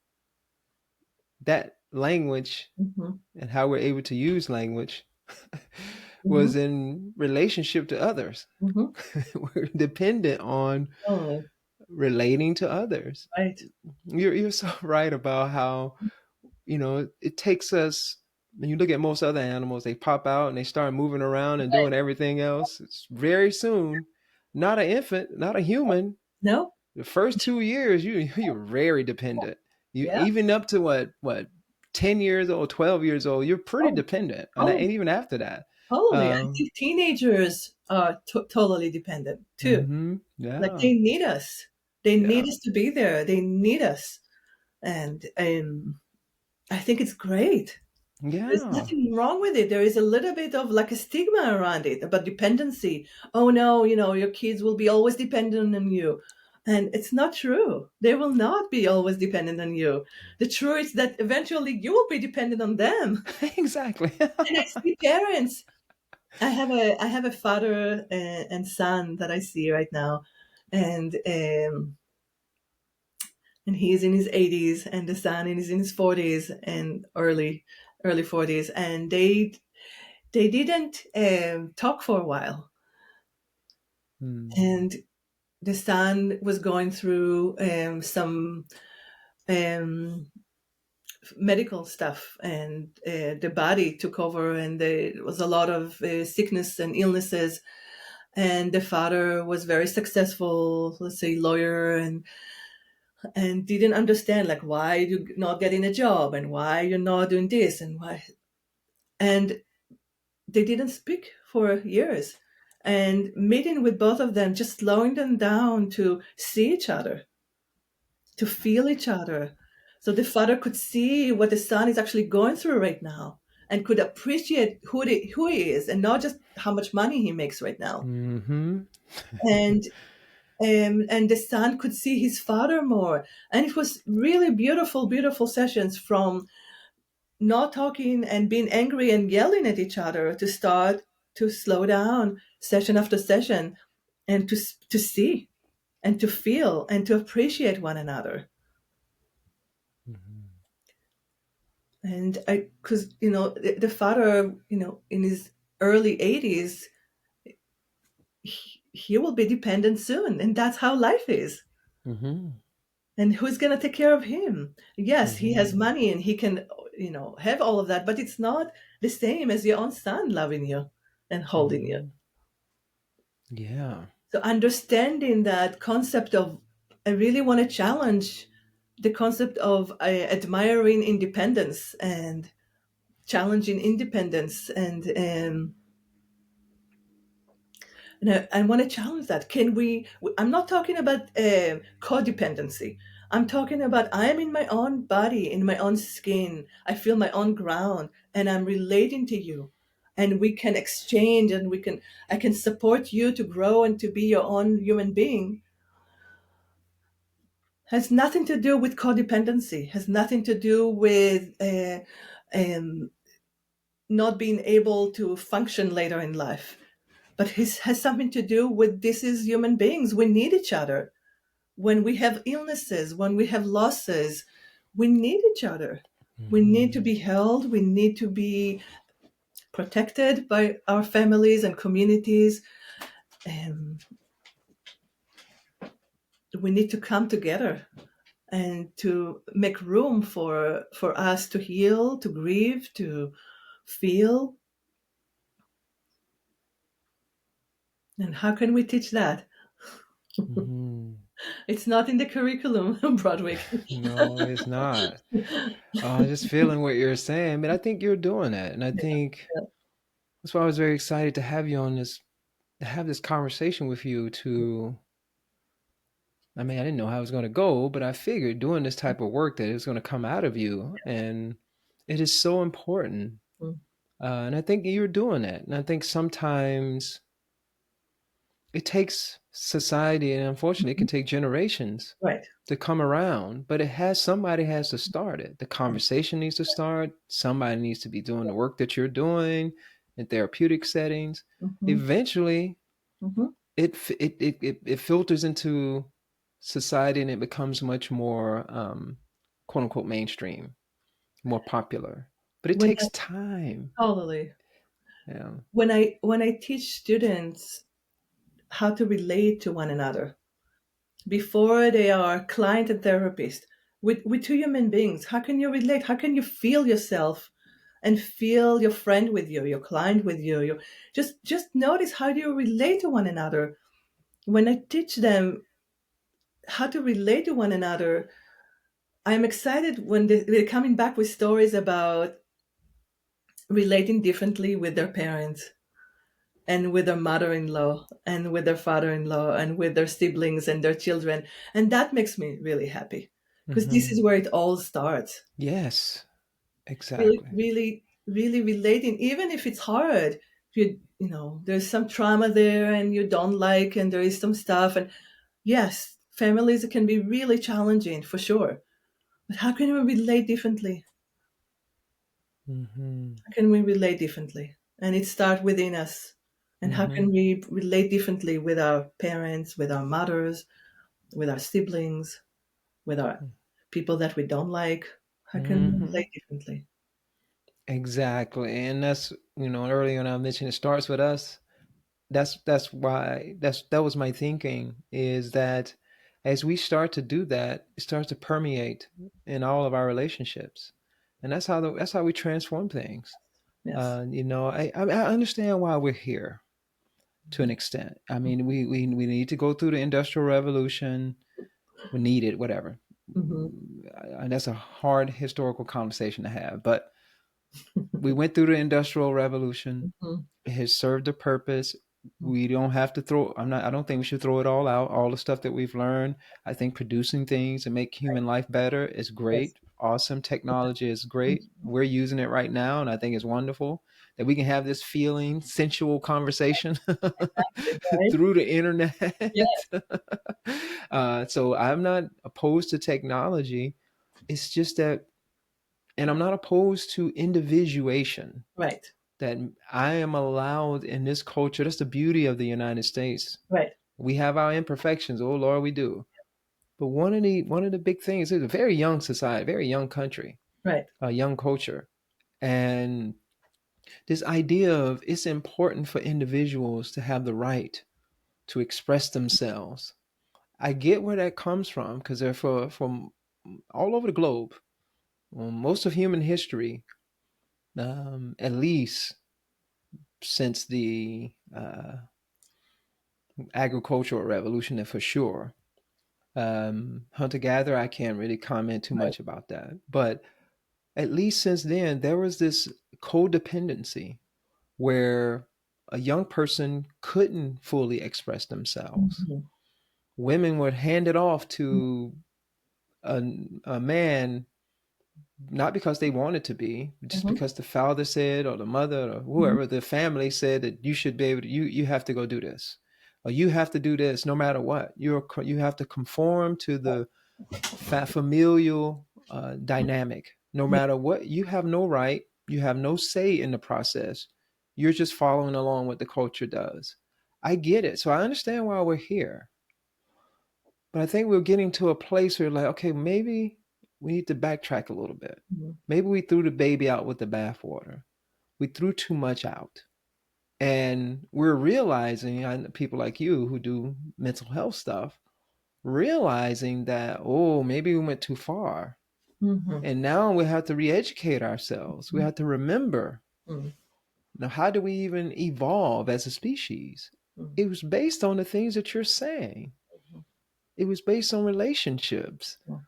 that language mm-hmm. and how we're able to use language Mm-hmm. was in relationship to others. Mm-hmm. We're dependent on Oh, relating to others. right. You're so right about how it takes us. When you look at most other animals, they pop out and they start moving around and Right. doing everything else. It's very soon, not an infant, not a human. No. The first 2 years, you're very dependent. You Yeah. even up to what 10 years old, 12 years old, you're pretty Oh, dependent, and oh, even after that. totally. I Um, think teenagers are totally dependent too. Like yeah, they need us. They need yeah. us to be there. They need us. And I think it's great. There's Yeah. nothing wrong with it. There is a little bit of like a stigma around it about dependency. Oh no, your kids will be always dependent on you. And it's not true. They will not be always dependent on you. The truth is that eventually you will be dependent on them. Exactly. And I see parents. I have a father and son that I see right now, and he's in his 80s, and the son is in his 40s and early 40s, and they didn't talk for a while, Mm. and the son was going through some um, medical stuff, and the body took over, and there was a lot of sickness and illnesses. And the father was very successful, let's say lawyer, and didn't understand like why you not getting a job and why you're not doing this and why. And they didn't speak for years, and meeting with both of them, just slowing them down to see each other, to feel each other, so the father could see what the son is actually going through right now, and could appreciate who he is, and not just how much money he makes right now. Mhm. And and the son could see his father more, and it was really beautiful, beautiful sessions, from not talking and being angry and yelling at each other, to start to slow down session after session, and to see and to feel and to appreciate one another. Mhm. And I, because the father, in his early 80s, he will be dependent soon, and that's how life is. Mhm. And who's going to take care of him? Yes, he has Mhm. money and he can, have all of that, but it's not the same as your own son loving you and holding you. Mhm. Yeah. So understanding that concept of, I really want to challenge the concept of admiring independence and challenging independence, and I want to challenge that. Can we? I'm not talking about codependency. I'm talking about I am in my own body, in my own skin. I feel my own ground, and I'm relating to you, and we can exchange, and I can support you to grow and to be your own human being. Has nothing to do with codependency. Has nothing to do with um, not being able to function later in life. But it has something to do with, this is human beings. We need each other. When we have illnesses, when we have losses, we need each other. We need to Mhm. be held. We need to be protected by our families and communities. And we need to come together and to make room for us to heal, to grieve, to feel. And how can we teach that? Mhm. It's not in the curriculum, Broadwick. No, it's not. Just feeling what you're saying, but I think you're doing that, and I think Yeah. that's why I was very excited to have you on this, to have this conversation with you. To, I mean, I didn't know how it was going to go, but I figured doing this type of work that it was going to come out of you, and it is so important. Mm. And I think you're doing that, and I think sometimes it takes society, and unfortunately, it can take generations Right. to come around, but somebody has to start it. The conversation needs to start. Somebody needs to be doing the work that you're doing in therapeutic settings. Mm-hmm. Eventually, Mm-hmm. it filters into society, and it becomes much more quote unquote mainstream, more popular. But it When I, takes time. totally. Yeah. When I teach students how to relate to one another before they are client and therapist, with two human beings, how can you relate? How can you feel yourself and feel your friend with you, your client with you? Just notice, how do you relate to one another? When I teach them how to relate to one another, I'm excited when they're coming back with stories about relating differently with their parents, and with their mother-in-law, and with their father-in-law, and with their siblings and their children. And that makes me really happy, because this Hmm. is where it all starts. Yes. Exactly. Really relating, even if it's hard. There's some trauma there and you don't like, and there is some stuff. And yes, families can be really challenging for sure. But how can we relate differently? Mm-hmm. How can we relate differently? And it starts within us. And how Mm-hmm. can we relate differently with our parents, with our mothers, with our siblings, with our people that we don't like? How can we Mm-hmm. relate differently? Exactly. And that's, earlier when I mentioned it starts with us, that's why that was my thinking, is that as we start to do that, it starts to permeate in all of our relationships. And that's how we transform things. Yes. I understand why we're here to an extent. I mean, we need to go through the industrial revolution. We need it, whatever. Hmm. And that's a hard historical conversation to have. But we went through the industrial revolution. Hmm. It has served a purpose. We don't have to throw, I don't think we should throw it all out. All the stuff that we've learned, I think producing things and make human life better is Yes. great. Awesome. Technology is Mhm. great. We're using it right now, and I think it's wonderful that we can have this feeling, sensual conversation Right? through the internet. Yes. So I'm not opposed to technology. It's just that, and I'm not opposed to individuation, Right. that I am allowed in this culture. That's the beauty of the United States. Right. We have our imperfections. Oh Lord, we do. But one of the big things is a very young society, very young country, Right. a young culture. And this idea of it's important for individuals to have the right to express themselves. I get where that comes from, because they're from all over the globe. Most of human history, at least since the agricultural revolution, for sure. Hunter gatherer, I can't really comment too Right. much about that. But at least since then, there was this codependency where a young person couldn't fully express themselves. Mhm. Women were handed off to a, a man, not because they wanted to be, just Mhm. because the father said, or the mother, or Mhm. whoever, the family said that you should be able to, you have to go do this, or you have to do this no matter what. You have to conform to the familial dynamic. No Yeah. matter what, you have no right, you have no say in the process. You're just following along what the culture does. I get it. So I understand why we're here. But I think we're getting to a place where, like, okay, maybe we need to backtrack a little bit. Mhm. Maybe we threw the baby out with the bathwater. We threw too much out. And we're realizing, people like you who do mental health stuff, realizing that, oh, maybe we went too far. Mhm. And now we have to re-educate ourselves. We have to remember, Mhm. now, how do we even evolve as a species? Mhm. It was based on the things that you're saying. It was based on relationships, Mhm.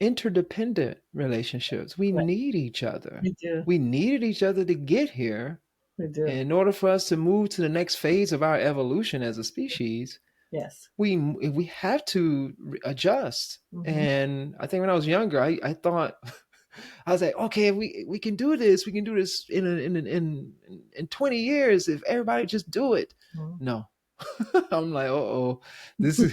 interdependent relationships. We Right. need each other. We do. We needed each other to get here. We do. And in order for us to move to the next phase of our evolution as a species, Yes. we have to adjust. Mhm. And I think when I was younger, I thought, I was like, okay, we can do this. We can do this in 20 years if everybody just do it. Mhm. No. I'm like, oh, this is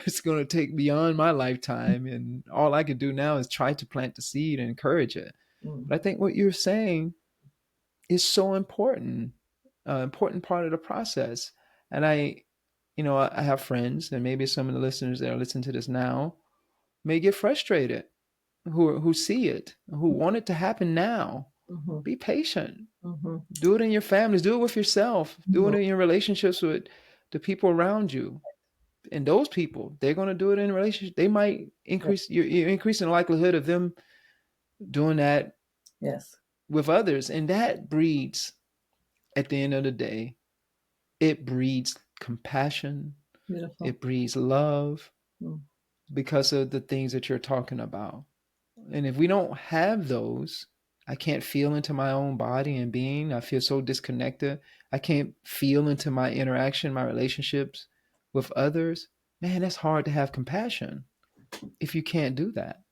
it's gonna take beyond my lifetime, and all I can do now is try to plant the seed and encourage it. Mhm. But I think what you're saying is so important, important part of the process. And I have friends, and maybe some of the listeners that are listening to this now may get frustrated, who see it, who want it to happen now. Mhm. Be patient. Mhm. Do it in your families. Do it with yourself. Do it Mhm. in your relationships with the people around you. And those people, they're going to do it in relationship. They might Right. increase, you're increasing the likelihood of them doing that Yes. with others. And that breeds, at the end of the day, it breeds compassion. Beautiful. It breeds love, Mhm. because of the things that you're talking about. And if we don't have those, I can't feel into my own body and being. I feel so disconnected. I can't feel into my interaction, my relationships with others. Man, that's hard to have compassion if you can't do that.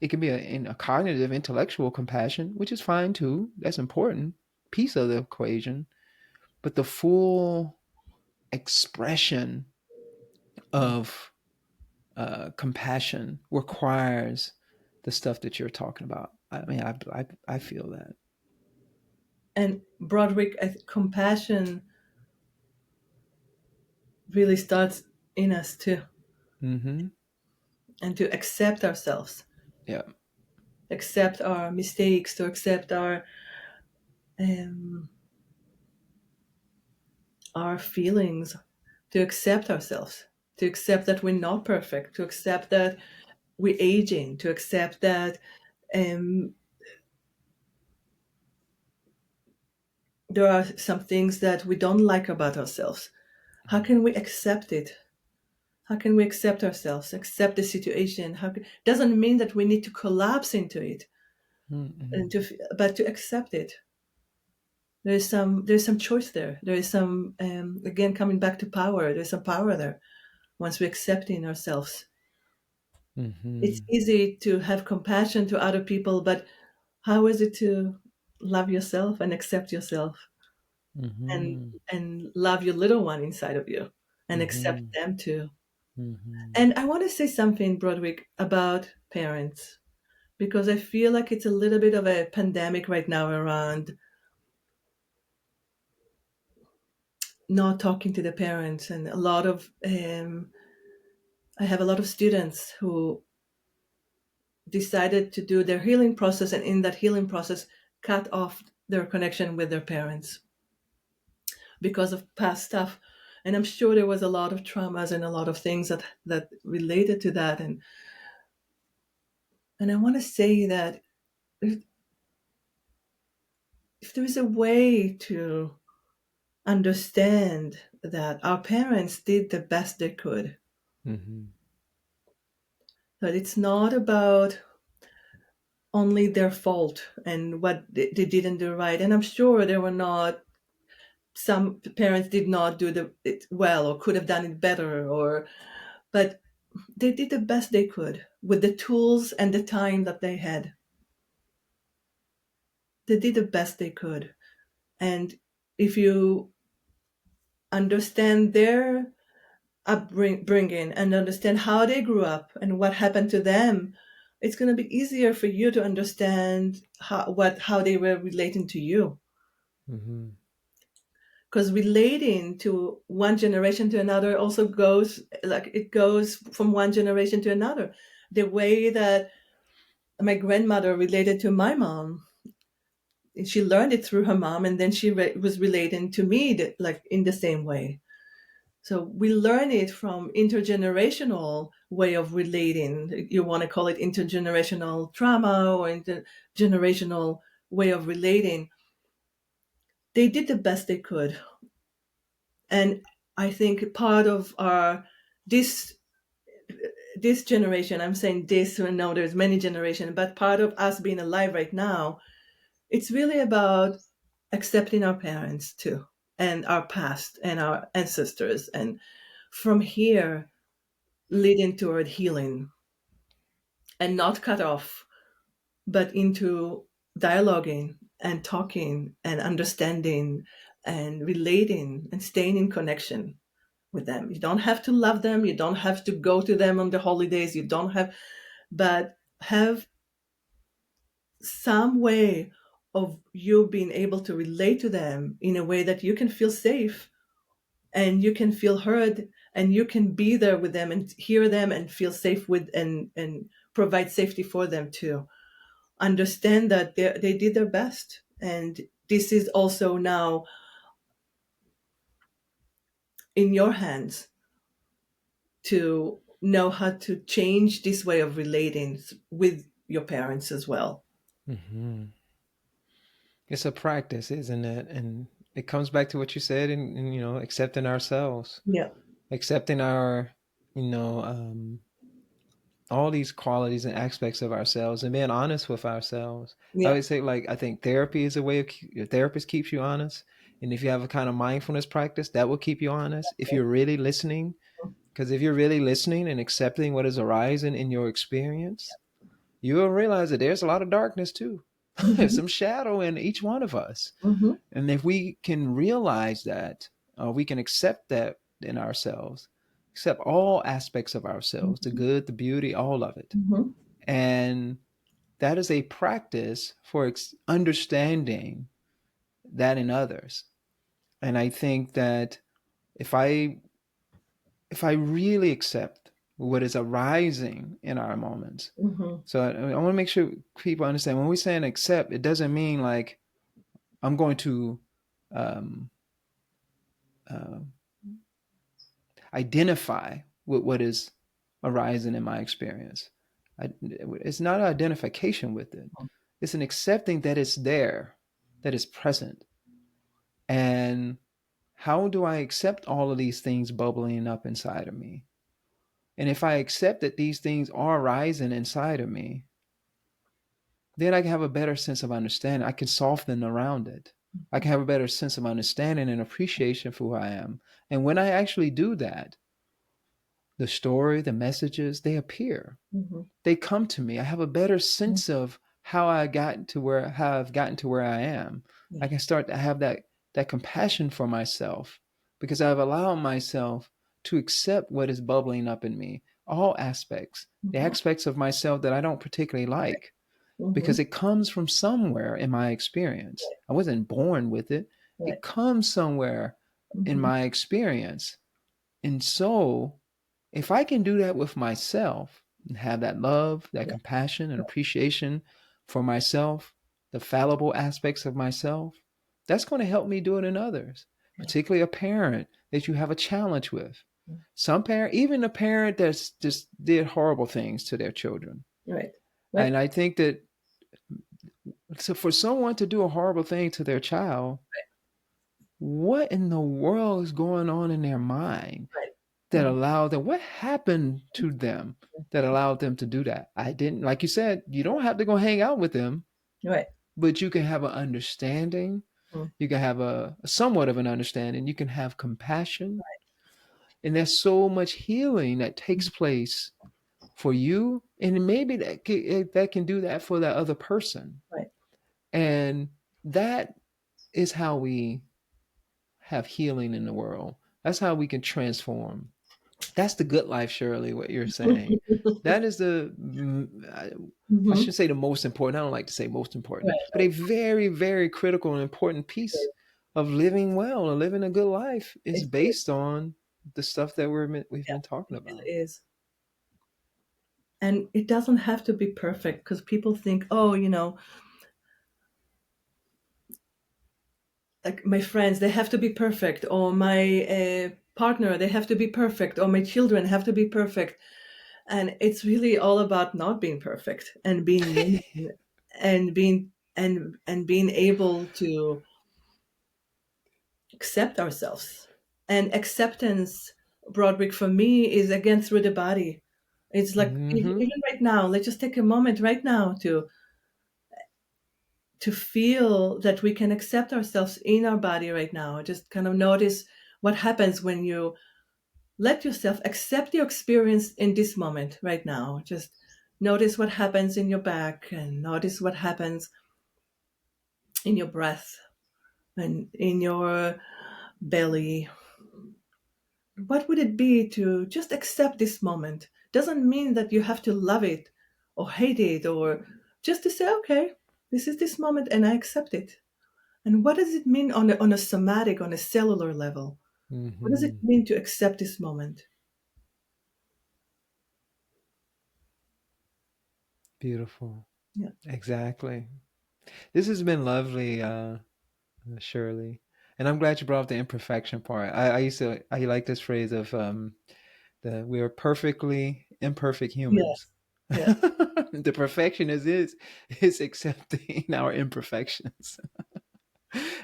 It can be a cognitive, intellectual compassion, which is fine too. That's important piece of the equation. But the full expression of compassion requires the stuff that you're talking about. I mean, I feel that. And Broderick, compassion really starts in us too, Mm-hmm. and to accept ourselves, Yeah. accept our mistakes, to accept um, our feelings, to accept ourselves, to accept that we're not perfect, to accept that we're aging, to accept that um, there are some things that we don't like about ourselves. How can we accept it? How can we accept ourselves, accept the situation? Doesn't mean that we need to collapse into it, Mm-hmm. and but to accept it. There's some choice there. There is some again coming back to power. There's some power there once we accept in ourselves. It's Mm-hmm. easy to have compassion to other people, but how is it to love yourself and accept yourself and Mm-hmm. and love your little one inside of you and accept Mm-hmm. them too? Mm-hmm. And I want to say something, Broderick, about parents because I feel like it's a little bit of a pandemic right now around not talking to the parents, and a lot of I have a lot of students who decided to do their healing process, and in that healing process cut off their connection with their parents because of past stuff. And I'm sure there was a lot of traumas and a lot of things that related to that. And I want to say that if there is a way to understand that our parents did the best they could, Mm-hmm. that it's not about only their fault and what they didn't do right. And I'm sure there were not, some parents did not do it well or could have done it better, or but they did the best they could with the tools and the time that they had. They did the best they could. And if you understand their upbringing and understand how they grew up and what happened to them, it's going to be easier for you to understand how they were relating to you. Mm-hmm. Because relating to one generation to another also goes, like, it goes from one generation to another. The way that my grandmother related to my mom, she learned it through her mom, and then she was relating to me like in the same way. So we learn it from intergenerational way of relating. You want to call it intergenerational trauma or intergenerational way of relating. They did the best they could. And I think part of our this this generation, I'm saying this, I know there's many generations, but part of us being alive right now, it's really about accepting our parents too, and our past and our ancestors, and from here leading toward healing, and not cut off, but into dialoguing and talking and understanding and relating and staying in connection with them. You don't have to love them, you don't have to go to them on the holidays, you don't have, but have some way of you being able to relate to them in a way that you can feel safe and you can feel heard, and you can be there with them and hear them and feel safe with, and provide safety for them too. Understand that they did their best, and this is also now in your hands to know how to change this way of relating with your parents as well. Mm-hmm. It's a practice, isn't it? And it comes back to what you said, and accepting ourselves, Yeah, accepting our, you know, all these qualities and aspects of ourselves, and being honest with ourselves. I yeah, would say, like, I think therapy is a way of your therapist keeps you honest. And if you have a kind of mindfulness practice, that will keep you honest. If you're really listening, because if you're really listening and accepting what is arising in your experience, you'll realize that there's a lot of darkness too. There's Mhm. some shadow in each one of us. Mhm. And if we can realize that, we can accept that in ourselves, accept all aspects of ourselves, the Mhm. good, the beauty, all of it. Mhm. And that is a practice for understanding that in others. And I think that if I if I really accept what is arising in our moments, Mhm. so I want to make sure people understand when we say an accept, it doesn't mean like I'm going to um, uh, identify with what is arising in my experience. It's not an identification with it. It's an accepting that it's there, that it's present. And how do I accept all of these things bubbling up inside of me? And if I accept that these things are rising inside of me, then I can have a better sense of understanding. I can soften around it. I can have a better sense of understanding and appreciation for who I am. And when I actually do that, the story, the messages, they appear. Mhm. They come to me. I have a better sense of how I've gotten to where I am. I Yeah. can start to have that compassion for myself because I've allowed myself to accept what is bubbling up in me, all aspects, the Mhm. aspects of myself that I don't particularly like, because Mhm. it comes from somewhere in my experience. I wasn't born with it. Right. It comes somewhere in Mhm. my experience. And so if I can do that with myself and have that love, that Yeah. compassion and appreciation for myself, the fallible aspects of myself, that's going to help me do it in others, Yeah. particularly a parent that you have a challenge with. Yeah. Some parent, even a parent that's just did horrible things to their children. Right. Right. And I think that so for someone to do a horrible thing to their child, what in the world is going on in their mind Right. that Mhm. allowed them, what happened to them that allowed them to do that? I didn't, like you said, you don't have to go hang out with them, Right. but you can have an understanding. Mhm. You can have a somewhat of an understanding. You can have compassion. And there's so much healing that takes place for you. And maybe that can do that for that other person. Right. And that is how we have healing in the world. That's how we can transform. That's the good life, Shirley, what you're saying. That is I Mhm. should say the most important. I don't like to say most important, Right. but a very, very critical and important piece Right. of living well and living a good life is It is. based on the stuff that we've Yeah. been talking It about. really is. And it doesn't have to be perfect because people think, oh, like my friends, they have to be perfect, or my partner, they have to be perfect, or my children have to be perfect. And it's really all about not being perfect and being human and being able to accept ourselves. And acceptance, Broderick, for me is again through the body. It's like Hmm. even right now, let's just take a moment right now to feel that we can accept ourselves in our body right now. Just kind of notice what happens when you let yourself accept your experience in this moment right now. Just notice what happens in your back and notice what happens in your breath and in your belly. What would it be to just accept this moment? Doesn't mean that you have to love it or hate it, or just to say, okay, this is this moment and I accept it. And what does it mean on a somatic, on a cellular level? What does it Hmm. mean to accept this moment? Beautiful. Yeah. Exactly. This has been lovely, Shirley. And I'm glad you brought up the imperfection part. I like this phrase of that we are perfectly imperfect humans. Yes. Yeah. The perfection is accepting our imperfections,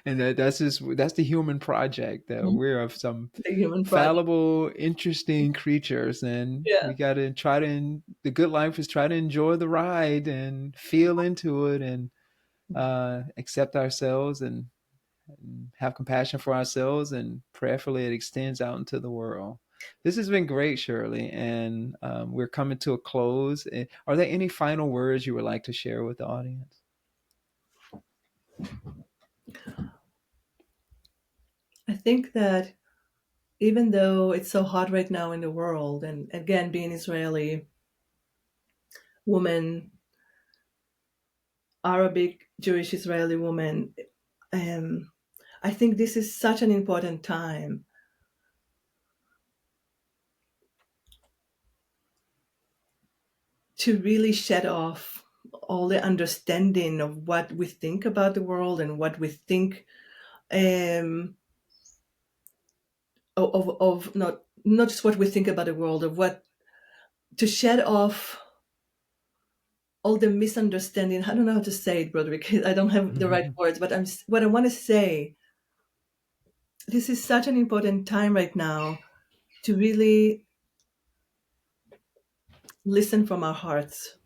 and that's the human project. That Mhm. we're of some The human project. fallible, interesting creatures, and Yeah. we got to try to. The good life is try to enjoy the ride and feel into it, and accept ourselves and have compassion for ourselves, and prayerfully it extends out into the world. This has been great, Shirley, and we're coming to a close. Are there any final words you would like to share with the audience? I think that even though it's so hot right now in the world, and again, being Israeli woman, Arabic, Jewish Israeli woman, um, I think this is such an important time to really shed off all the understanding of what we think about the world and what we think um, of not just what we think about the world, of what to shed off all the misunderstanding. I don't know how to say it, Broderick. I don't have the right words, but what I want to say. This is such an important time right now to really listen from our hearts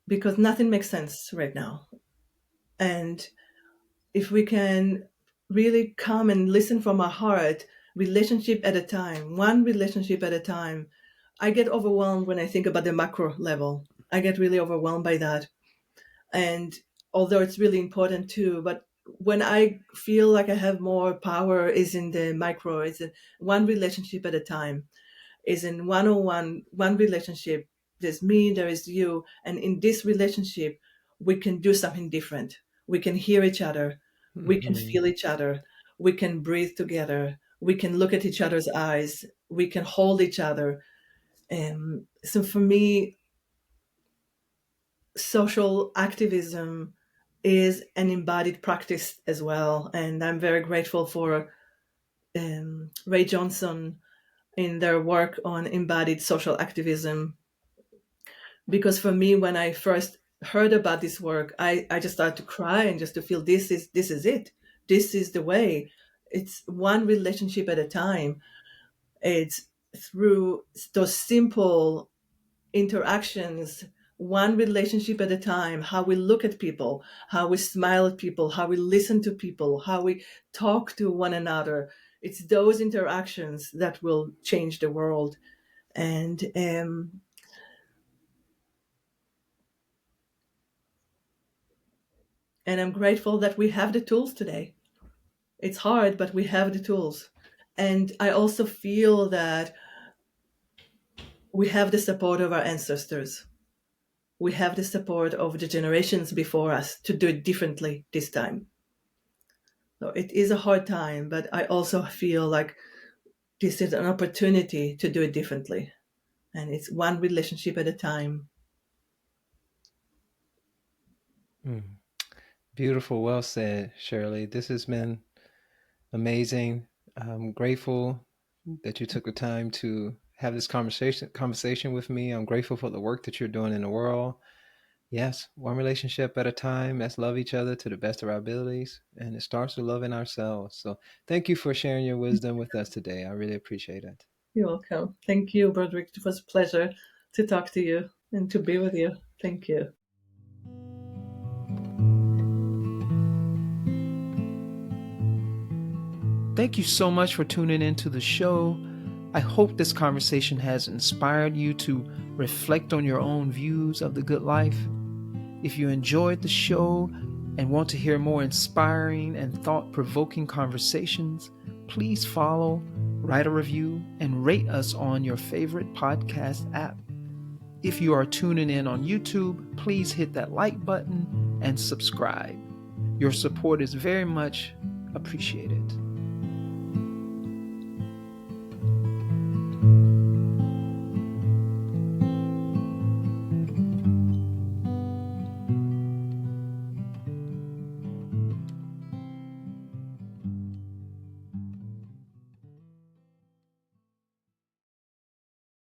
because nothing makes sense right now. And if we can really come and listen from our heart, relationship at a time, one relationship at a time. I get overwhelmed when I think about the macro level. I get really overwhelmed by that. And although it's really important too, but when I feel like I have more power is in the micro, it's in one relationship at a time, is in one relationship. There's me, there is you. And in this relationship, we can do something different. We can hear each other. We can Mhm. feel each other. We can breathe together. We can look at each other's eyes. We can hold each other. So for me, social activism is an embodied practice as well. And I'm very grateful for Ray Johnson in their work on embodied social activism. Because for me, when I first heard about this work, I just started to cry and just to feel this is it. This is the way. It's one relationship at a time. It's through those simple interactions, one relationship at a time, how we look at people, how we smile at people, how we listen to people, how we talk to one another. It's those interactions that will change the world. And I'm grateful that we have the tools today. It's hard, but we have the tools. And I also feel that we have the support of our ancestors. We have the support of the generations before us to do it differently this time. So it is a hard time, but I also feel like this is an opportunity to do it differently. And it's one relationship at a time. Mm. Beautiful. Well said, Shirley. This has been amazing. I'm grateful that you took the time to have this conversation with me. I'm grateful for the work that you're doing in the world. Yes, one relationship at a time. Let's love each other to the best of our abilities. And it starts with loving ourselves. So thank you for sharing your wisdom with us today. I really appreciate it. You're welcome. Thank you, Broderick. It was a pleasure to talk to you and to be with you. Thank you. Thank you so much for tuning into the show. I hope this conversation has inspired you to reflect on your own views of the good life. If you enjoyed the show and want to hear more inspiring and thought provoking conversations, please follow, write a review, and rate us on your favorite podcast app. If you are tuning in on YouTube, please hit that like button and subscribe. Your support is very much appreciated.